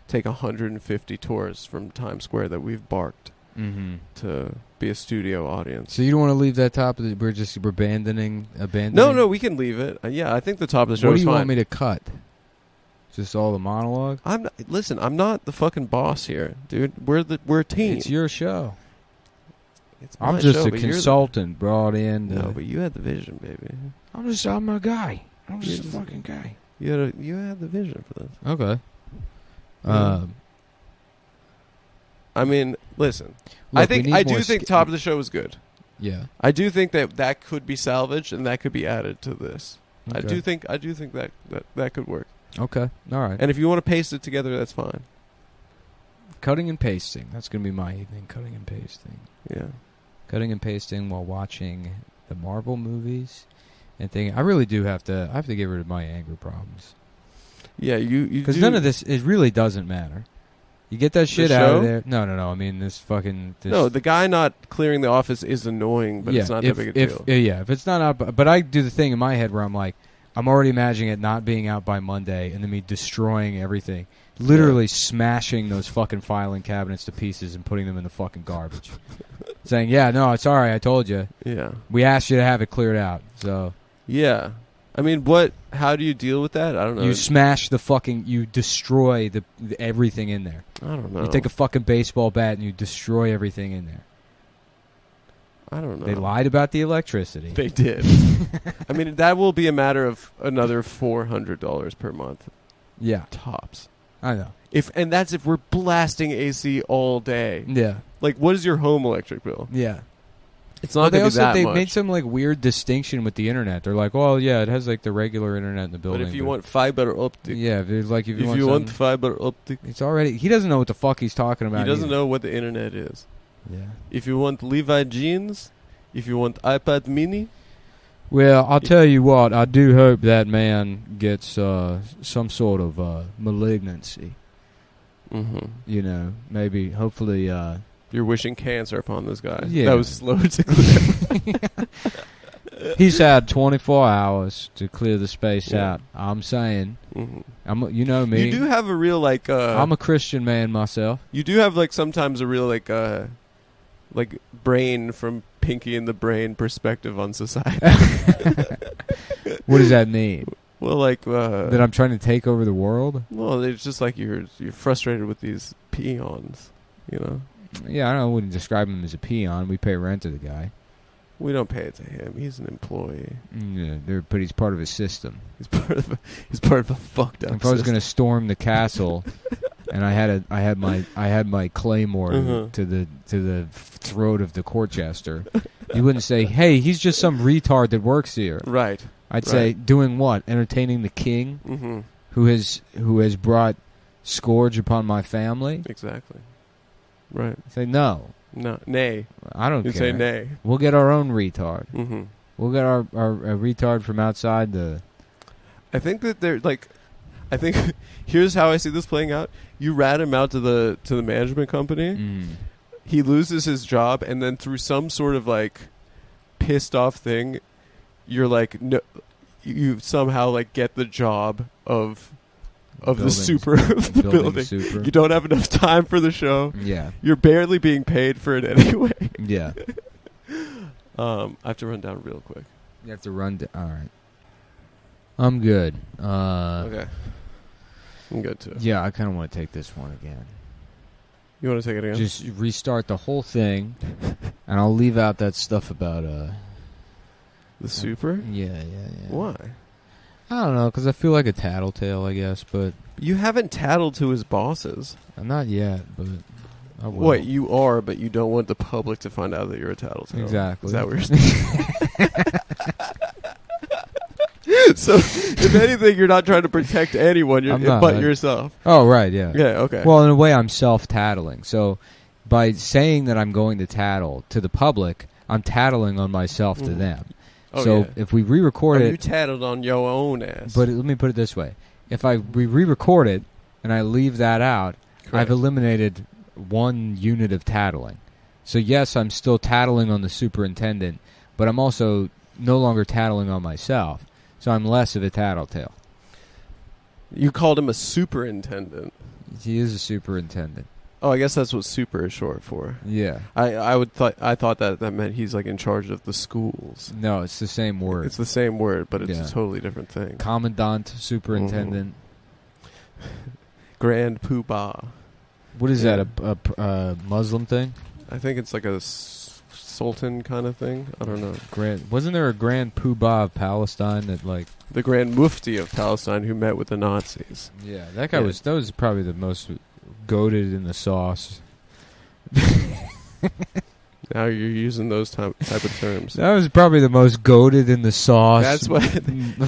take 150 tours from Times Square that we've barked Mm-hmm. to be a studio audience. So you don't want to leave that top of the? We're abandoning. No, we can leave it. Yeah, I think the top of the show What do is you fine. want me to cut? Just all the monologue? Listen, I'm not the fucking boss here, dude. We're a team. It's your show. It's I'm my just show, a but you're consultant brought in. No, but you had the vision, baby. I'm a guy. I'm just a Yes. fucking guy. You had the vision for this. Okay. Yeah. I mean, listen. Look, we need I more do think top of the show was good. Yeah. I do think that could be salvaged and that could be added to this. Okay. I do think that could work. Okay. All right. And if you want to paste it together, that's fine. Cutting and pasting. That's going to be my evening. Cutting and pasting. Yeah. Cutting and pasting while watching the Marvel movies and thinking I really do have to. I have to get rid of my anger problems. Yeah, you Because none of this, it really doesn't matter. You get that shit The out show? of there. No. I mean, this fucking. This, No, the guy not clearing the office is annoying, but it's not that big a deal. If it's not out, but I do the thing in my head where I'm like, I'm already imagining it not being out by Monday, and then me destroying everything, literally smashing those fucking filing cabinets to pieces and putting them in the fucking garbage. Saying, yeah, no, it's all right. I told you. Yeah. We asked you to have it cleared out. So Yeah. I mean, how do you deal with that? I don't know. you smash the fucking, you destroy the everything in there. I don't know. You take a fucking baseball bat and you destroy everything in there. I don't know. They lied about the electricity. They did. I mean, that will be a matter of another $400 per month. Yeah, Tops. I know. And that's if we're blasting AC all day. Yeah, Like, what is your home electric bill? yeah. It's not going to be that they much. made some like weird distinction with the internet. They're like, well, yeah, it has like the regular internet in the building. But if you want fiber optic, yeah, if it's like if you want want fiber optic, it's already. He doesn't know what the fuck he's talking about. he doesn't either. know what the internet is. Yeah. If you want Levi jeans, if you want iPad mini, Well, I'll tell you what. I do hope that man gets some sort of malignancy. You know, maybe, hopefully. you're wishing cancer upon this guy. Yeah. That was slow to clear. He's had 24 hours to clear the space Yeah. out. I'm saying, Mhm. you know me. You do have a real like. I'm a Christian man myself. You do have like sometimes a real like brain from Pinky and the Brain perspective on society. What does that mean? Well, like That I'm trying to take over the world? well, it's just like you're frustrated with these peons, you know. Yeah, I wouldn't describe him as a peon. We pay rent to the guy. We don't pay it to him. He's an employee. Yeah, but he's part of a system. He's part of a fucked up. If I was going system. to storm the castle, and I had my claymore Uh-huh. to the throat of the court jester, you wouldn't say, "Hey, he's just some retard that works here." Right. I'd say, Right. "Doing what? Entertaining the king, Mm-hmm. who has brought scourge upon my family." Exactly. Right. Say no. No. Nay. I don't You care. say nay. We'll get our own retard. Mm-hmm. We'll get our retard from outside the. I think that they're like. I think here's how I see this playing out. You rat him out to the management company. He loses his job, and then through some sort of like pissed off thing, you're like, no, you somehow like get the job of the Buildings. super of the building. Super. You don't have enough time for the show. Yeah. You're barely being paid for it anyway. Yeah. I have to run down real quick. You have to run. All right. I'm good. Okay. I'm good too. Yeah, I kind of want to take this one again. You want to take it again? Just restart the whole thing, and I'll leave out that stuff about the super? Yeah. Why? I don't know, because I feel like a tattletale, I guess, but You haven't tattled to his bosses. not yet. But I will. What, you are, but you don't want the public to find out that you're a tattletale. Exactly. Is that what you're saying? So, if anything, you're not trying to protect anyone I'm not. but yourself. Oh, right, yeah. Yeah, okay. Well, in a way, I'm self-tattling. So by saying that I'm going to tattle to the public, I'm tattling on myself to them. Oh, So yeah. if we re-record You it, tattled on your own ass. but let me put it this way: if we re-record it and I leave that out, Correct. I've eliminated one unit of tattling. So yes, I'm still tattling on the superintendent, but I'm also no longer tattling on myself. So I'm less of a tattletale. You called him a superintendent. He is a superintendent. Oh, I guess that's what super is short for. Yeah. I thought that meant he's like in charge of the schools. No, it's the same word. It's the same word, but it's Yeah. a totally different thing. Commandant, superintendent. Grand Poobah. What is Yeah. that? A Muslim thing? I think it's like a sultan kind of thing. I don't know. Grand. Wasn't there a Grand Poobah of Palestine that like? The Grand Mufti of Palestine who met with the Nazis. Yeah, that guy Yeah. was. That was probably the most goated in the sauce. Now you're using those type of terms. That was probably the most goated in the sauce. That's what,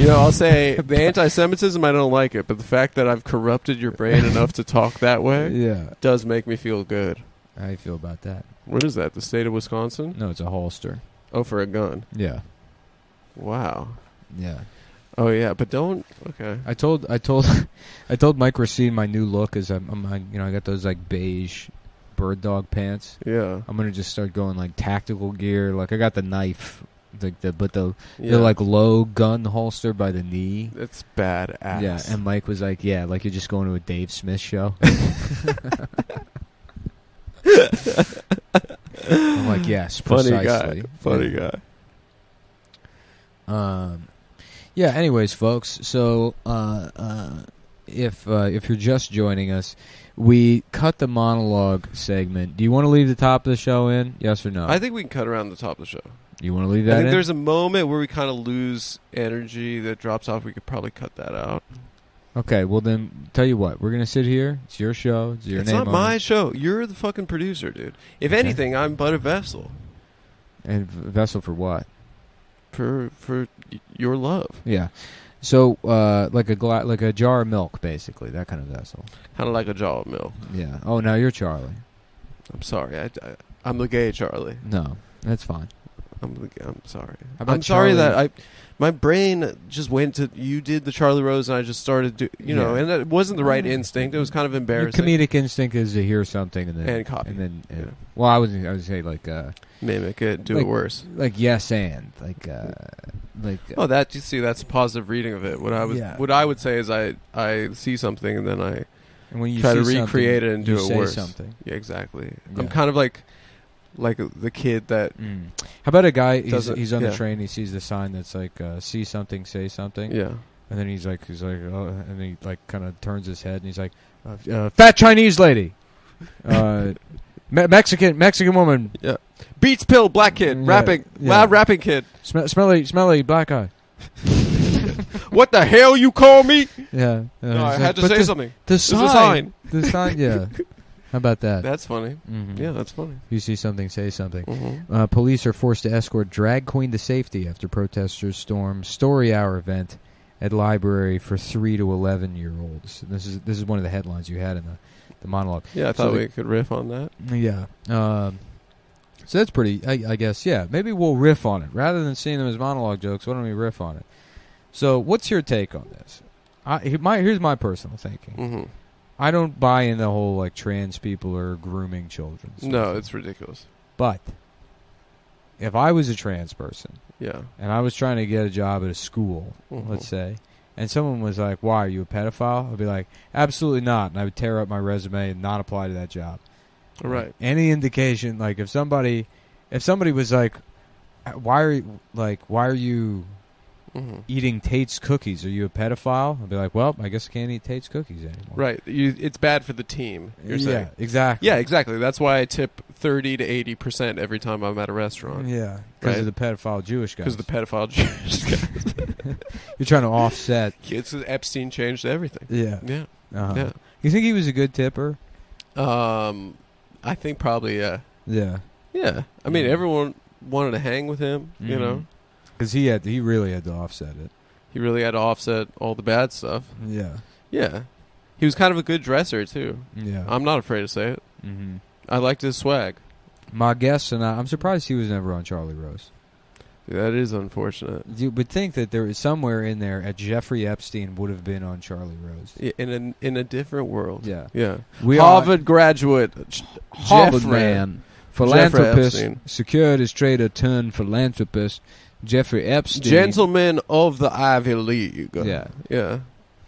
I'll say the anti-Semitism, I don't like it, but the fact that I've corrupted your brain enough to talk that way Yeah. does make me feel good. How do you feel about that? What is that, the state of Wisconsin? No, it's a holster. Oh, for a gun. Yeah. Wow. Yeah. Oh yeah, but don't. Okay. I told Mike Racine my new look is I'm I got those like beige bird dog pants. Yeah. I'm gonna just start going like tactical gear. Like I got the knife, they're Yeah. like low gun holster by the knee. It's badass. Yeah, and Mike was like, "Yeah, like you're just going to a Dave Smith show." I'm like, "Yes, precisely." Funny guy. Yeah. Anyways, folks. So, if you're just joining us, we cut the monologue segment. Do you want to leave the top of the show in? Yes or no? I think we can cut around the top of the show. You want to leave that I think in? there's a moment where we kind of lose energy that drops off. We could probably cut that out. Okay. Well, then, tell you what. We're gonna sit here. It's your show. It's your It's name not on my it. show. You're the fucking producer, dude. If Okay. anything, I'm but a vessel And vessel for what? for your love. Yeah. So, like a jar of milk, basically, that kind of vessel. Kind of like a jar of milk. Yeah. Oh, now you're Charlie. I'm sorry. I'm the gay Charlie. No, that's fine. I'm sorry. How about I'm sorry Charlie? that my brain just went to you did the Charlie Rose and I just started Yeah. and it wasn't the right instinct. It was kind of Your embarrassing. comedic instinct is to hear something and then And copy. yeah. Well, I would say like Mimic it, do like- it worse. like yes and like Oh, that you see, that's a positive reading of it. What I would say is I see something and then I and when you try to see recreate something, it and do you it say worse. something. Yeah, exactly. Yeah. I'm kind of like the kid that How about a guy? Doesn't- He's on the yeah. train. He sees the sign that's like "See something, say something." yeah. And then he's like, oh, and he like kind of turns his head and he's like, "Fat Chinese lady, Mexican woman, Beats pill black kid Yeah, rapping yeah. loud rapping kid. smelly black guy." What the hell you call me? Yeah. No, I he's had like, to "But say the- something. The There's a sign. sign. The sign. Yeah. How about that? That's funny. Mhm. Yeah, that's funny. You see something, say something. Mm-hmm. Police are forced to escort drag queen to safety after protesters storm story hour event at library for 3 to 11-year-olds. This is one of the headlines you had in the monologue. Yeah, I So thought the- we could riff on that. Yeah. So that's pretty. I guess. Yeah. Maybe we'll riff on it rather than seeing them as monologue jokes. Why don't we riff on it? So, what's your take on this? Here's my personal thinking. Mm-hmm. I don't buy in the whole like trans people are grooming children. No, it's ridiculous. But if I was a trans person Yeah. and I was trying to get a job at a school, Mhm. let's say, and someone was like, "Why, are you a pedophile?" I'd be like, "Absolutely not," and I would tear up my resume and not apply to that job. Right. Any indication, like if somebody was like, "Why are you Mm-hmm. eating Tate's cookies? Are you a pedophile?" I'd be like, "Well, I guess I can't eat Tate's cookies anymore." Right. It's bad for the team. You're Yeah, saying. exactly. Yeah, exactly. That's why I tip 30 to 80% every time I'm at a restaurant. Yeah, because Right. of the pedophile Jewish guys. Because the pedophile Jewish guys. You're trying to offset. It's Epstein changed everything. Yeah. Yeah. Uh-huh. Yeah. You think he was a good tipper? I think probably, yeah. Yeah. Yeah. I mean, Yeah. everyone wanted to hang with him, you know? Because he really had to offset it. He really had to offset all the bad stuff. Yeah. Yeah. He was kind of a good dresser, too. Yeah. I'm not afraid to say it. Mm-hmm. I liked his swag. My guess, and I'm surprised he was never on Charlie Rose. That is unfortunate. You would think that there is somewhere in there a Jeffrey Epstein would have been on Charlie Rose. In a different world. Yeah. Yeah. We Harvard graduate. Harvard Jeffrey- man, philanthropist, Epstein. securities trader turned philanthropist, Jeffrey Epstein, Gentleman of the Ivy League. Yeah. Yeah.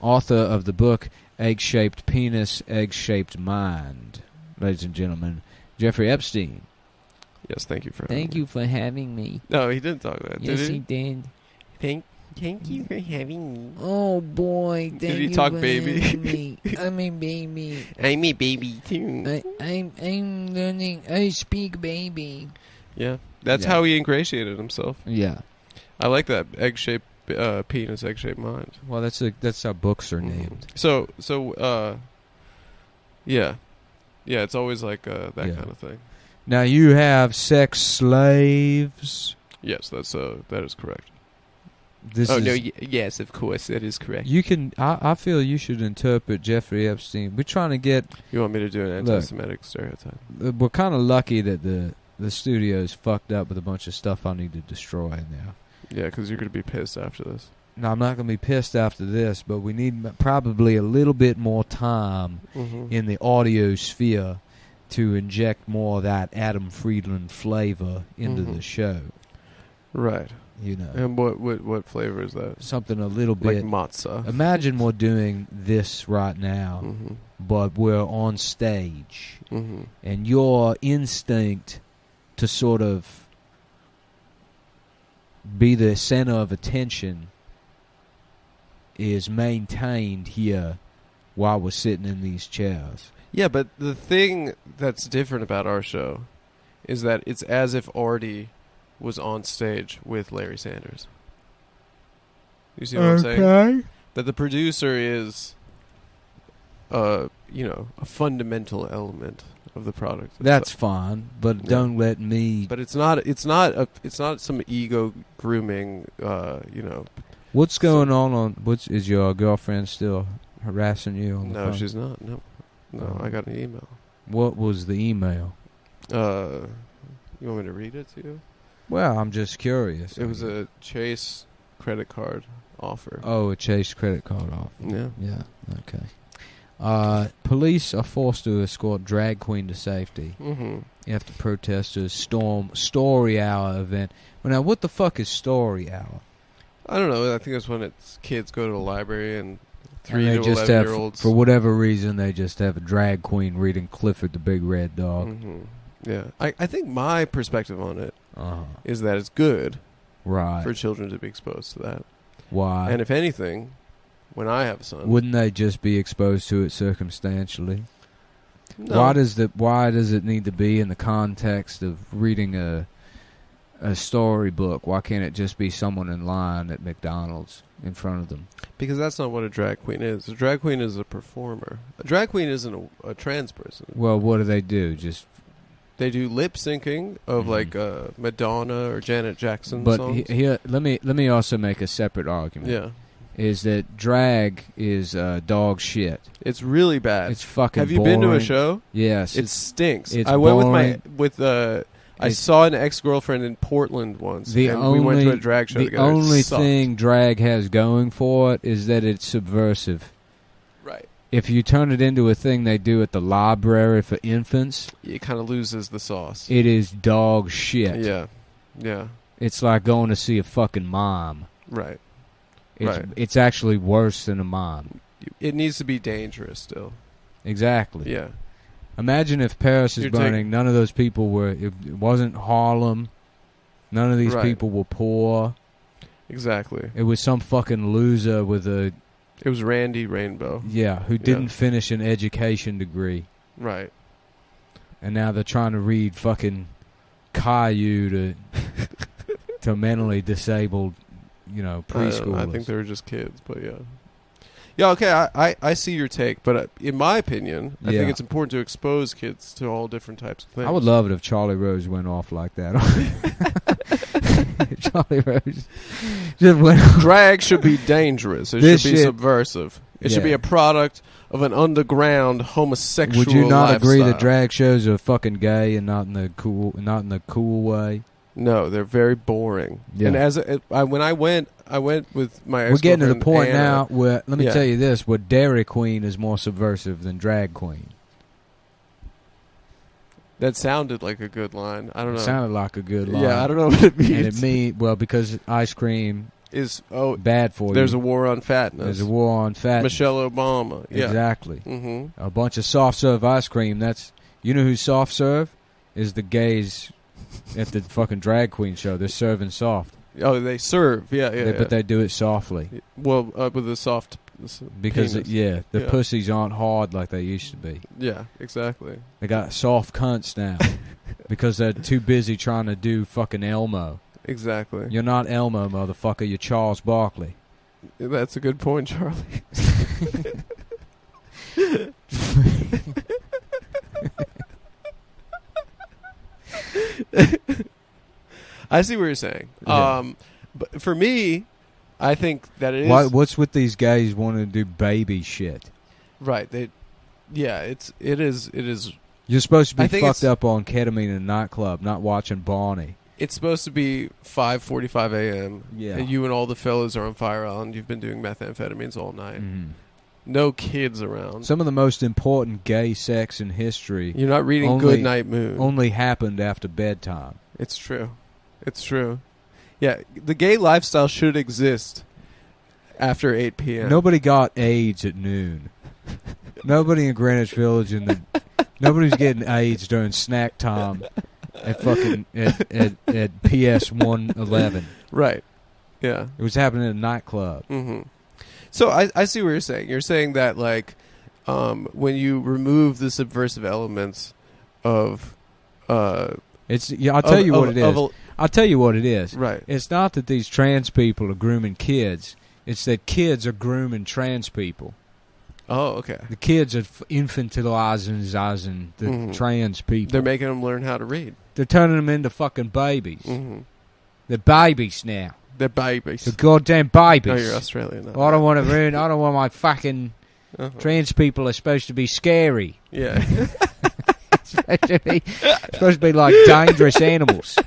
author of the book Egg-Shaped Penis, Egg-Shaped Mind. Ladies and gentlemen, Jeffrey Epstein. Yes, thank you for Thank having you for having me. me. No, he didn't talk that, Yes, did he he? did. Thank you for having me. Oh boy, thank he you talk for baby? having me. I'm a baby. I'm a baby, too. I'm learning. I speak baby. Yeah. That's Yeah. how he ingratiated himself. Yeah. I like that. Egg-shaped penis, egg-shaped mind. Well, that's how books are named. So, yeah. Yeah, it's always like that Yeah. kind of thing. Now you have sex slaves. Yes, that is correct. This is, yes, of course, that is correct. you can. I feel you should interpret Jeffrey Epstein. We're trying to get. You want me to do an Look. anti-Semitic stereotype? We're kind of lucky that the studio's fucked up with a bunch of stuff I need to destroy now. Yeah, because you're going to be pissed after this. No, I'm not going to be pissed after this, but we need probably a little bit more time in the audio sphere to inject more of that Adam Friedland flavor into the show. Right. You know. And what flavor is that? Something a little Like bit. matzah. Imagine we're doing this right now, but we're on stage. And your instinct to sort of be the center of attention is maintained here while we're sitting in these chairs. Yeah, but the thing that's different about our show is that it's as if Artie was on stage with Larry Sanders. You see what I'm saying? That the producer is, a fundamental element of the product. That's fine, but don't let me. But it's not some ego grooming. What's going on? Is your girlfriend still harassing you on the phone? No, she's not. No, I got an email. What was the email? You want me to read it to you? Well, I'm just curious. It was a Chase credit card offer. Oh, a Chase credit card offer. Yeah. Yeah. Okay. Police are forced to escort drag queen to safety after protesters storm Story Hour event. Well, now, what the fuck is Story Hour? I don't know. I think it's when kids go to the library and 3 they to just 11-year-olds. for whatever reason, they just have a drag queen reading Clifford the Big Red Dog. Yeah. I think my perspective on it is that it's good for children to be exposed to that. Why? And if anything, when I have a son... Wouldn't they just be exposed to it circumstantially? No. Why does it need to be in the context of reading a storybook? Why can't it just be someone in line at McDonald's in front of them? Because that's not what a drag queen is. A drag queen is a performer. A drag queen isn't a trans person. Well, what do? They do lip syncing of like Madonna or Janet Jackson songs. But here, let me also make a separate argument. Yeah. Is that drag is dog shit. It's really bad. It's fucking Have you boring. been to a show? Yes. It stinks. It's I went boring. I saw an ex-girlfriend in Portland once, we went to a drag show together. The only It sucked. thing drag has going for it is that it's subversive. Right. If you turn it into a thing they do at the library for infants, it kind of loses the sauce. It is dog shit. Yeah. Yeah. It's like going to see a fucking mom. Right. It's actually worse than a mom. It needs to be dangerous still. Exactly. Yeah. Imagine if Paris is burning. None of those people were. It wasn't Harlem. None of these people were poor. Exactly. It was some fucking loser with a. It was Randy Rainbow. Yeah, who didn't finish an education degree. Right. And now they're trying to read fucking Caillou to mentally disabled, preschoolers. I think they were just kids, but yeah. Yeah, okay, I see your take, but in my opinion, I think it's important to expose kids to all different types of things. I would love it if Charlie Rose went off like that. Charlie Rose just went off. Drag should be dangerous. It should be subversive. It should be a product of an underground homosexual lifestyle. Would you not agree that lifestyle. drag shows are fucking gay and not in the cool way? No, they're very boring. Yeah. And when I went with my ex-girlfriend. We're getting to the point Anna, now where, let me tell you this, where Dairy Queen is more subversive than Drag Queen. That sounded like a good line. I don't know. It sounded like a good line. Yeah, I don't know what it means. And because ice cream is bad for you. There's a war on fatness. There's a war on fatness. Michelle Obama. Yeah. Exactly. Mm-hmm. A bunch of soft serve ice cream. You know who's soft serve? Is the gays at the fucking Drag Queen show. They're serving soft. Oh, they serve. Yeah. But they do it softly. Well, with a soft because penis. The pussies aren't hard like they used to be. Yeah, exactly. They got soft cunts now because they're too busy trying to do fucking Elmo. Exactly. You're not Elmo, motherfucker. You're Charles Barkley. That's a good point, Charlie. I see what you're saying. Yeah. But for me, I think that it is. What's with these guys wanting to do baby shit? Right. It is. You're supposed to be fucked up on ketamine in a nightclub, not watching Barney. it's supposed to be 5:45 a.m. Yeah. And you and all the fellas are on Fire Island. You've been doing methamphetamines all night. No kids around. Some of the most important gay sex in history You're not reading Good Night Moon. only happened after bedtime. It's true. It's true. Yeah, the gay lifestyle should exist after 8 p.m. Nobody got AIDS at noon. Nobody in Greenwich Village nobody's getting AIDS during snack time at fucking at PS 111. Right. Yeah. It was happening at a nightclub. Mm-hmm. So I see what you're saying. You're saying that like when you remove the subversive elements of I'll tell you what it is. I'll tell you what it is. Right. It's not that these trans people are grooming kids. It's that kids are grooming trans people. Oh, okay. The kids are infantilizing the trans people. They're making them learn how to read. They're turning them into fucking babies. Mm-hmm. They're babies now. They're babies. They're goddamn babies. Oh, you're Australian now. I don't want to ruin. I don't want my fucking trans people are supposed to be scary. Yeah. supposed to be like dangerous animals.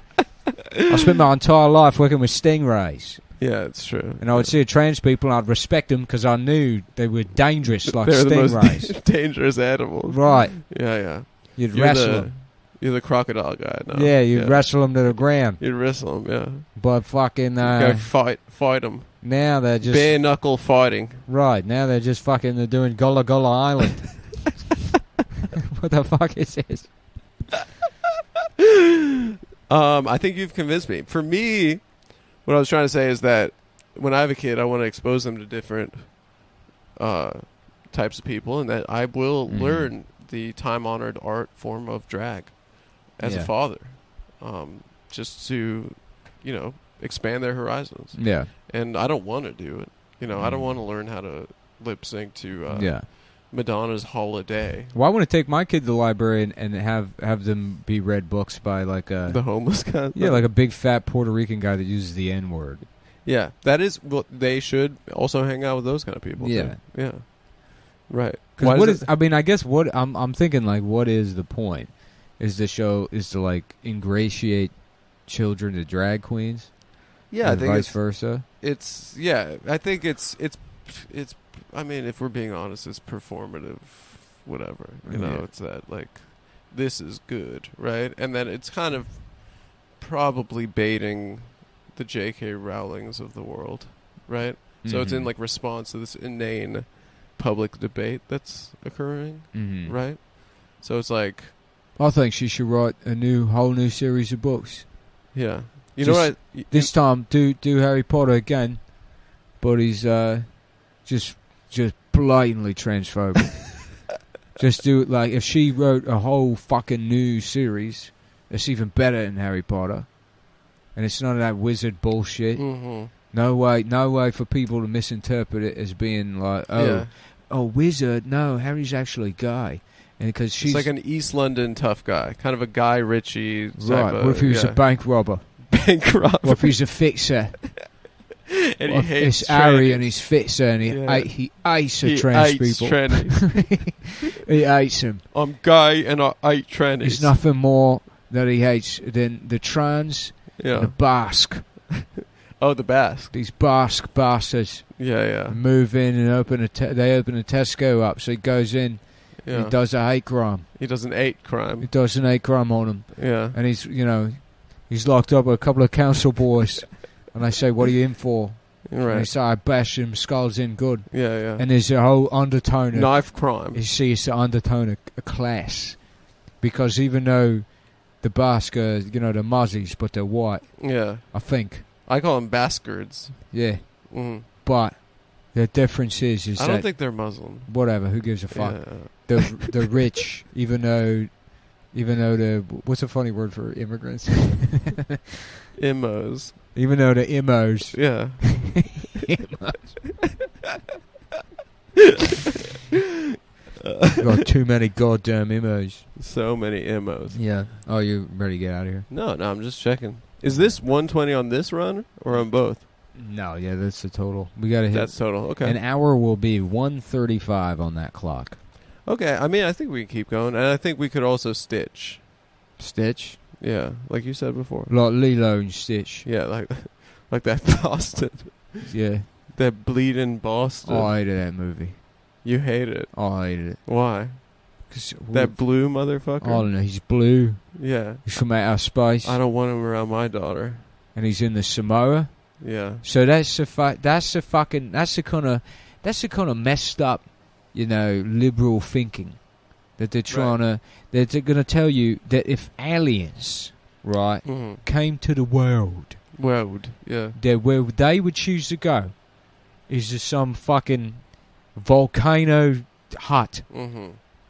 I spent my entire life working with stingrays. Yeah, it's true. And I would see trans people and I'd respect them because I knew they were dangerous like They're stingrays. the most dangerous animals. Right. Yeah, yeah. You'd wrestle them. You're the crocodile guy now. Yeah, you'd wrestle them to the ground. You'd wrestle them, yeah. But fucking... go fight them. Now they're just... Bare knuckle fighting. Right, now they're just fucking... They're doing Gullah Gullah Island. What the fuck is this? I think you've convinced me. For me, what I was trying to say is that when I have a kid, I want to expose them to different types of people, and that I will learn the time-honored art form of drag as a father, just to, expand their horizons. Yeah. And I don't want to do it. I don't want to learn how to lip sync to Madonna's Holiday. Well, I want to take my kid to the library and have them be read books by like the homeless guy. Yeah, like a big fat Puerto Rican guy that uses the N-word. Yeah, that is. Well, they should also hang out with those kind of people. Yeah, too. Yeah, right. I guess what I'm thinking, like, what is the point? Is the show is to like ingratiate children to drag queens? Yeah, I think vice versa. I think it's. I mean, if we're being honest, it's performative. Whatever, it's that like, this is good, right? And then it's kind of probably baiting the J.K. Rowlings of the world, right? So it's in like response to this inane public debate that's occurring, right? So it's like, I think she should write a whole new series of books. Yeah, know what? This time, do Harry Potter again, but he's just blatantly transphobic. Just do it like if she wrote a whole fucking new series, it's even better than Harry Potter. And it's none of that wizard bullshit. No way for people to misinterpret it as being like, wizard. No, Harry's actually gay, and because she's like an East London tough guy, kind of a Guy Ritchie. Right. What if he was a bank robber? What if he's a fixer? And he hates it's Harry and he's fixer, and he hates the trans people. He hates them. I'm gay and I hate trannies. There's nothing more that he hates than the trans. Yeah. The Basque. Oh, the Basque. These Basque bastards. Yeah. Move in and they open a Tesco up, so he goes in. Yeah. He does a hate crime. He does an hate crime. He does an hate crime on him. Yeah. And he's locked up with a couple of council boys, and they say, "What are you in for?" Right. And they say, "I bash him, skulls in good." Yeah. And there's a whole undertone. Knife crime. You see, it's the undertone of class, because even though the Basque are, the Muzzies, but they're white. Yeah. I think. I call them Bastards. Yeah. But the difference is I don't think they're Muslim. Whatever, who gives a fuck? Yeah. The rich, even though the what's a funny word for immigrants? Immos. Even though the immos. Yeah. Got too many goddamn immos. So many immos. Yeah. Oh, you ready to get out of here? No, I'm just checking. Is this 120 on this run or on both? No, yeah, that's the total. We got to hit. That's total. Okay. An hour will be 1:35 on that clock. Okay. I mean, I think we can keep going, and I think we could also stitch. Stitch? Yeah, like you said before. Like Lilo and Stitch. Yeah, like that Boston. Yeah. That bleeding Boston. Oh, I hated that movie. You hate it. Oh, I hated it. Why? 'Cause That blue motherfucker? I don't know. He's blue. Yeah. He's from outer space. I don't want him around my daughter. And he's in the Samoa. Yeah. So that's the kind of messed up, liberal thinking that they're trying to. They're going to tell you that if aliens, right, came to the world, yeah, that where they would choose to go is to some fucking volcano hut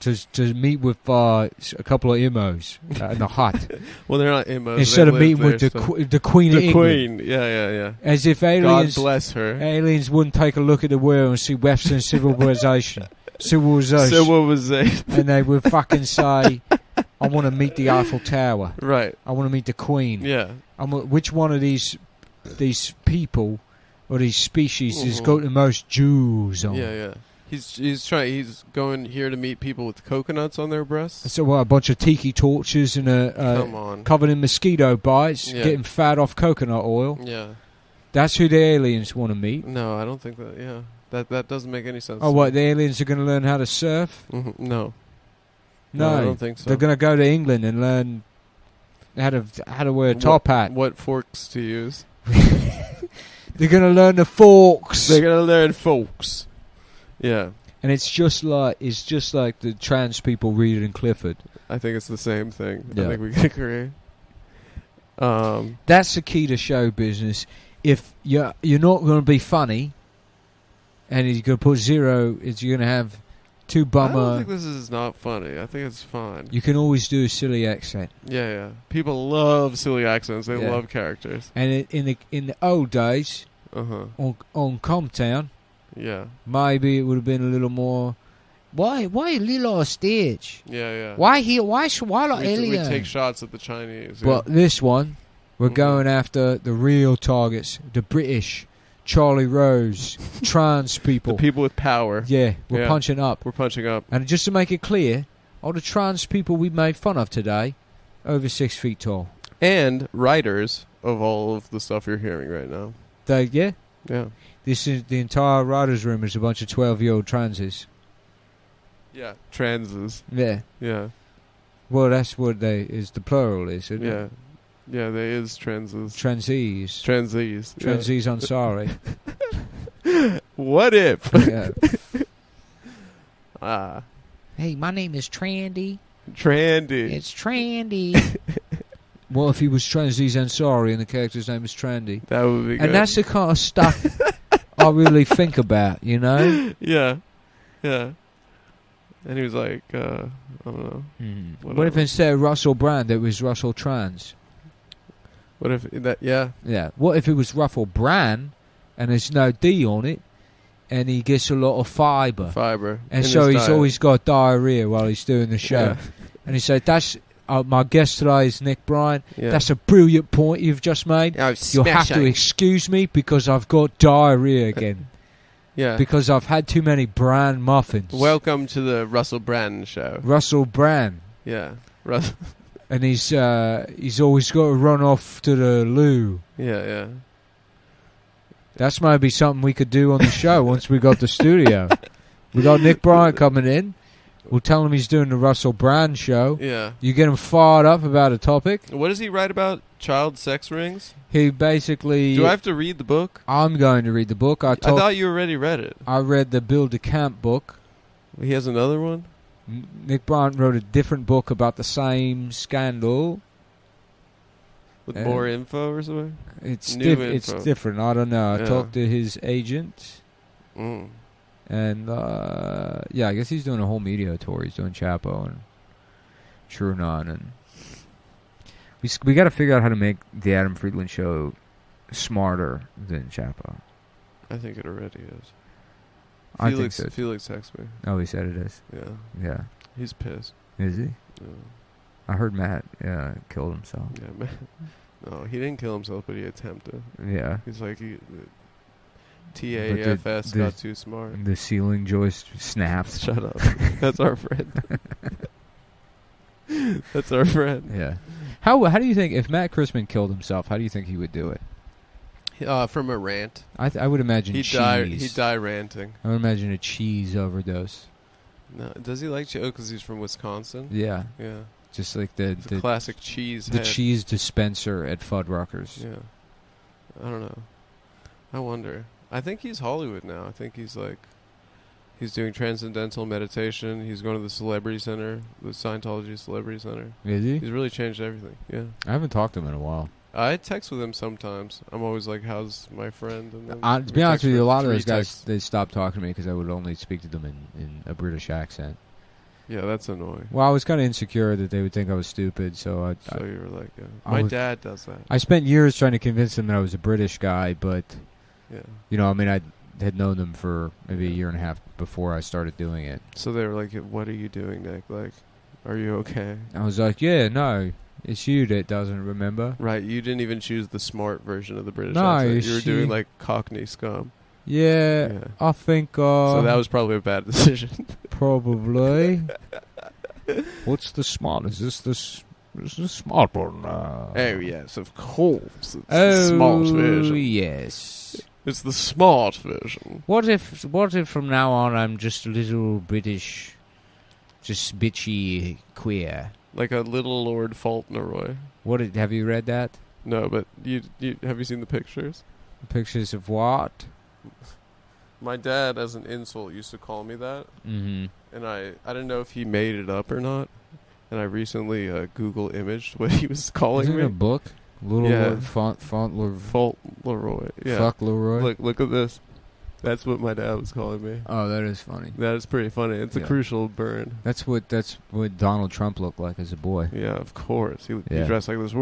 to meet with a couple of emos in the hut. Well, they're not emos. Instead of meeting with the Queen of England. Queen, yeah. As if aliens, God bless her. Aliens wouldn't take a look at the world and see Western civilization. And they would fucking say, I want to meet the Eiffel Tower. Right. I want to meet the Queen. Yeah. Which one of these people or these species has got the most jewels on? Yeah. He's going here to meet people with coconuts on their breasts. So a bunch of tiki torches and Come on. covered in mosquito bites, getting fat off coconut oil. Yeah. That's who the aliens want to meet. No, I don't think that. Yeah, that doesn't make any sense. Oh, what? The aliens are going to learn how to surf? No. No, I don't think so. They're going to go to England and learn how to wear a top hat. What forks to use? They're going to learn the forks. They're going to learn forks. Yeah. And it's just like the trans people reading Clifford. I think it's the same thing. Yeah. I think we can agree. That's the key to show business. If you're not going to be funny, and you're going to put zero, you're going to have two bummer. I don't think this is not funny. I think it's fine. You can always do a silly accent. Yeah. People love silly accents. They love characters. And in the old days, Uh-huh. on Cumtown, Yeah. maybe it would have been a little more. Why Lilo Stitch? Yeah. Why not We alien? take shots at the Chinese. But this one, we're going after the real targets, the British, Charlie Rose, trans people. The people with power. Yeah, we're punching up. We're punching up. And just to make it clear, all the trans people we made fun of today, over 6 feet tall. And writers of all of the stuff you're hearing right now. Yeah. This is the entire writers' room is a bunch of 12-year-old transes. Yeah. Transes. Yeah. Yeah. Well, that's what the plural is, isn't it? Yeah, there is transes. Transees. Transees. I'm sorry. What if? Yeah. Hey, my name is Trandy. Trandy. It's Trandy. What if he was Transees Ansari and the character's name was Trandy? That would be good. And that's the kind of stuff I really think about, you know? Yeah. And he was like, I don't know. What if instead of Russell Brand, it was Russell Trans? What if that? Yeah. What if it was Russell Brand and there's no D on it, and he gets a lot of fibre, and so he's always got diarrhea while he's doing the show, and he said, "That's my guest today is Nick Bryan. Yeah. That's a brilliant point you've just made. You'll have to excuse me because I've got diarrhea again." Yeah. Because I've had too many bran muffins. Welcome to the Russell Brand show. Russell Brand. Yeah. And he's always got to run off to the loo. Yeah. That's maybe something we could do on the show once we got the studio. We got Nick Bryan coming in. We'll tell him he's doing the Russell Brand show. Yeah. You get him fired up about a topic. What does he write about? Child sex rings? He basically... Do I have to read the book? I'm going to read the book. I thought you already read it. I read the Bill DeCamp book. He has another one? Nick Bryan wrote a different book about the same scandal. With more info or something? It's different. I don't know. I talked to his agent. And, I guess he's doing a whole media tour. He's doing Chapo and Trunon. And we got to figure out how to make the Adam Friedland show smarter than Chapo. I think it already is. I think so. Felix texted me. Oh, he said it is? Yeah. He's pissed. Is he? Yeah. I heard Matt killed himself. Yeah, Matt. No, he didn't kill himself, but he attempted. Yeah. He's like, TAFS got too smart. The ceiling joist snaps. Shut up. That's our friend. That's our friend. Yeah. How do you think if Matt Christman killed himself? How do you think he would do it? From a rant. I would imagine He'd cheese. die ranting. I would imagine a cheese overdose. No, does he like cheese? Oh, because he's from Wisconsin. Yeah, Yeah, just like the classic cheese. the head. cheese dispenser at Fuddruckers. Yeah, I don't know. I wonder. I think he's Hollywood now. I think he's doing transcendental meditation. He's going to the Celebrity Center, the Scientology Celebrity Center. Is he? He's really changed everything. Yeah. I haven't talked to him in a while. I text with him sometimes. I'm always like, "How's my friend?" And then To be we honest text with you, for a lot of 3 those guys, texts. they stopped talking to me because I would only speak to them in a British accent. Yeah, that's annoying. Well, I was kind of insecure that they would think I was stupid, so So you were like, I my dad does that. I spent years trying to convince them that I was a British guy, but, Yeah. I mean, I had known them for maybe a year and a half before I started doing it. So they were like, "What are you doing, Nick? Like, are you okay?" I was like, yeah, no, it's you that doesn't remember. Right. You didn't even choose the smart version of the British No, accent. You were she- doing like Cockney scum. Yeah, Yeah. I think, So that was probably a bad decision. probably. What's the smart? Is this the smart one? Oh yes, of course. It's the Oh, smart version. yes. It's the smart version. What if from now on I'm just a little British, just bitchy queer? Like a little Lord Fauntleroy. Have you read that? No, but you have you seen the pictures? Pictures of what? My dad, as an insult, used to call me that, Mm-hmm. and I didn't know if he made it up or not. And I recently Google imaged what he was calling Isn't me. it a book? Little Yeah. Lord Fauntleroy. Fauntleroy. Yeah. Fuck Leroy. Look at this. That's what my dad was calling me. Oh, that is funny. That is pretty funny. It's a Yeah. crucial burn. That's what Donald Trump looked like as a boy. Yeah, of course. He Yeah. dressed like this.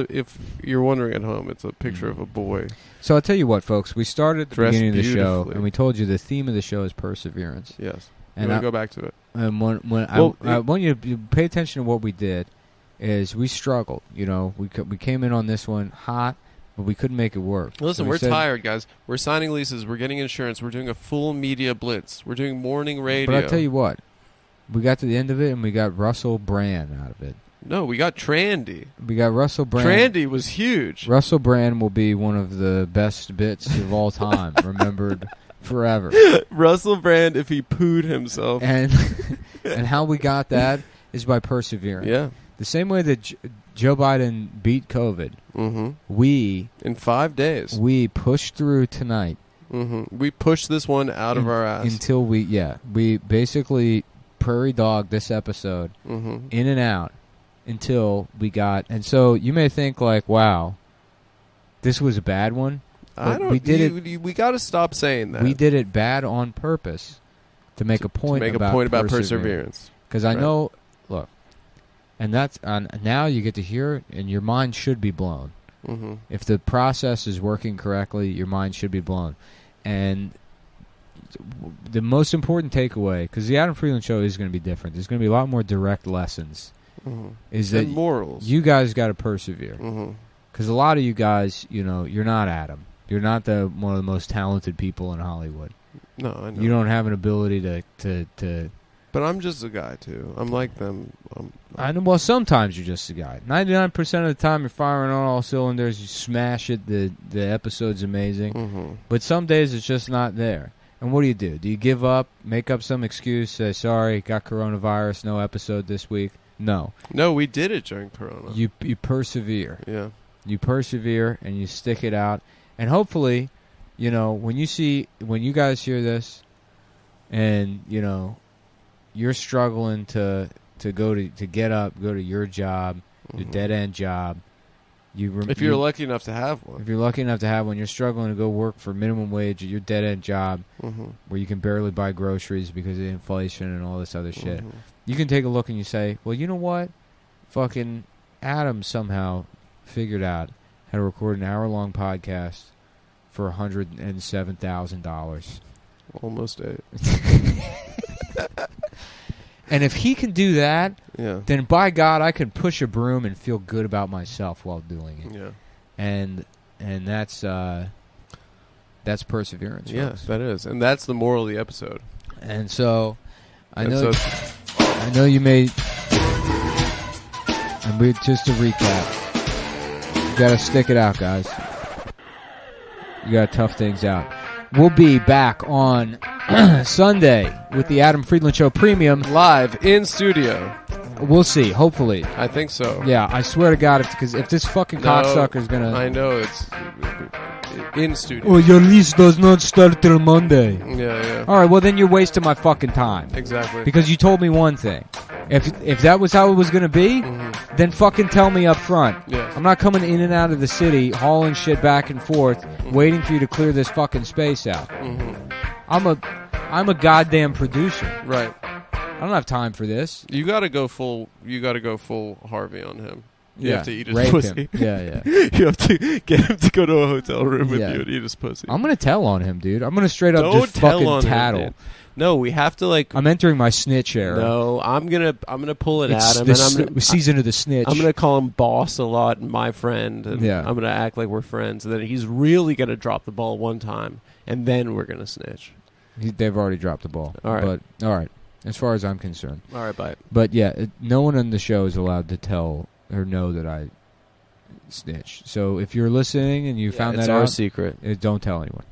If you're wondering at home, it's a picture of a boy. So I'll tell you what, folks. We started at the Dressed beginning of the show, beautifully. and we told you the theme of the show is perseverance. Yes. And You I, want to go back to it? and when Well, I want you to pay attention to what we did, is we struggled. We came in on this one hot, but we couldn't make it work. Listen, So we we're said- tired, guys. We're signing leases. We're getting insurance. We're doing a full media blitz. We're doing morning radio. But I tell you what, we got to the end of it, and we got Russell Brand out of it. No, we got Trandy. We got Russell Brand. Trandy was huge. Russell Brand will be one of the best bits of all time, remembered forever. Russell Brand, if he pooed himself. And how we got that is by persevering. Yeah. The same way that Joe Biden beat COVID, Mm-hmm. we In 5 days. pushed through tonight Mm-hmm. We pushed this one out of our ass. until we basically prairie dogged this episode Mm-hmm. in and out until we got. And so you may think like, wow, this was a bad one. I But don't. we did We got to stop saying that. We did it bad on purpose to make a point. To make about a point about perseverance. perseverance. Because I Right. know, look, and that's now you get to hear it, and your mind should be blown. Mm-hmm. If the process is working correctly, your mind should be blown. And the most important takeaway, because the Adam Friedland Show is going to be different. There's going to be a lot more direct lessons. Mm-hmm. Is that And morals. you guys got to persevere? Mm-hmm. Because a lot of you guys, you're not Adam. You're not one of the most talented people in Hollywood. No, I know. You don't have an ability to But I'm just a guy too. I'm like them. I know. Well, sometimes you're just a guy. 99% of the time, you're firing on all cylinders. You smash it. The episode's amazing. Mm-hmm. But some days it's just not there. And what do? Do you give up? Make up some excuse? Say sorry, got coronavirus. No episode this week. No. No, we did it during Corona. You persevere. Yeah. You persevere and you stick it out. And hopefully, when you guys hear this, and you're struggling to get up, go to your job, your Mhm. dead end job. If you're lucky enough to have one. if you're lucky enough to have one, you're struggling to go work for minimum wage at your dead end job Mm-hmm. where you can barely buy groceries because of inflation and all this other shit. Mhm. You can take a look and you say, well, you know what? Fucking Adam somehow figured out how to record an hour-long podcast for $107,000. Almost 8. And if he can do that, Yeah. then by God, I can push a broom and feel good about myself while doing it. Yeah. And that's perseverance. Yeah, folks. that is. And that's the moral of the episode. And so I And know so- I know you may And just to recap, you got to stick it out, guys. You got to tough things out. We'll be back on Sunday with the Adam Friedland Show Premium. Live in studio. We'll see, hopefully. I think so. Yeah, I swear to God, because if this fucking cocksucker's going to... I know, it's in studio. Oh, your lease does not start till Monday. Yeah. All right, well, then you're wasting my fucking time. Exactly. Because you told me one thing. If that was how it was going to be, then fucking tell me up front. Yes. I'm not coming in and out of the city, hauling shit back and forth, waiting for you to clear this fucking space out. I'm a goddamn producer. Right. I don't have time for this. You gotta go full Harvey on him. You have to eat his rape pussy. him. Yeah. You have to get him to go to a hotel room with Yeah. you and eat his pussy. I'm going to tell on him, dude. I'm going to straight up Don't just tell fucking on him, tattle. dude. No, we have to I'm entering my snitch era. No, I'm gonna pull it It's at him, the and season of the snitch. I'm gonna call him boss a lot, and my friend, and Yeah. I'm gonna act like we're friends, and then he's really gonna drop the ball one time, and then we're gonna snitch. They've already dropped the ball. All right. But, all right. As far as I'm concerned. All right, bye. But, yeah, no one on the show is allowed to tell or know that I snitch. So if you're listening and you found it's that our out, secret. don't tell anyone.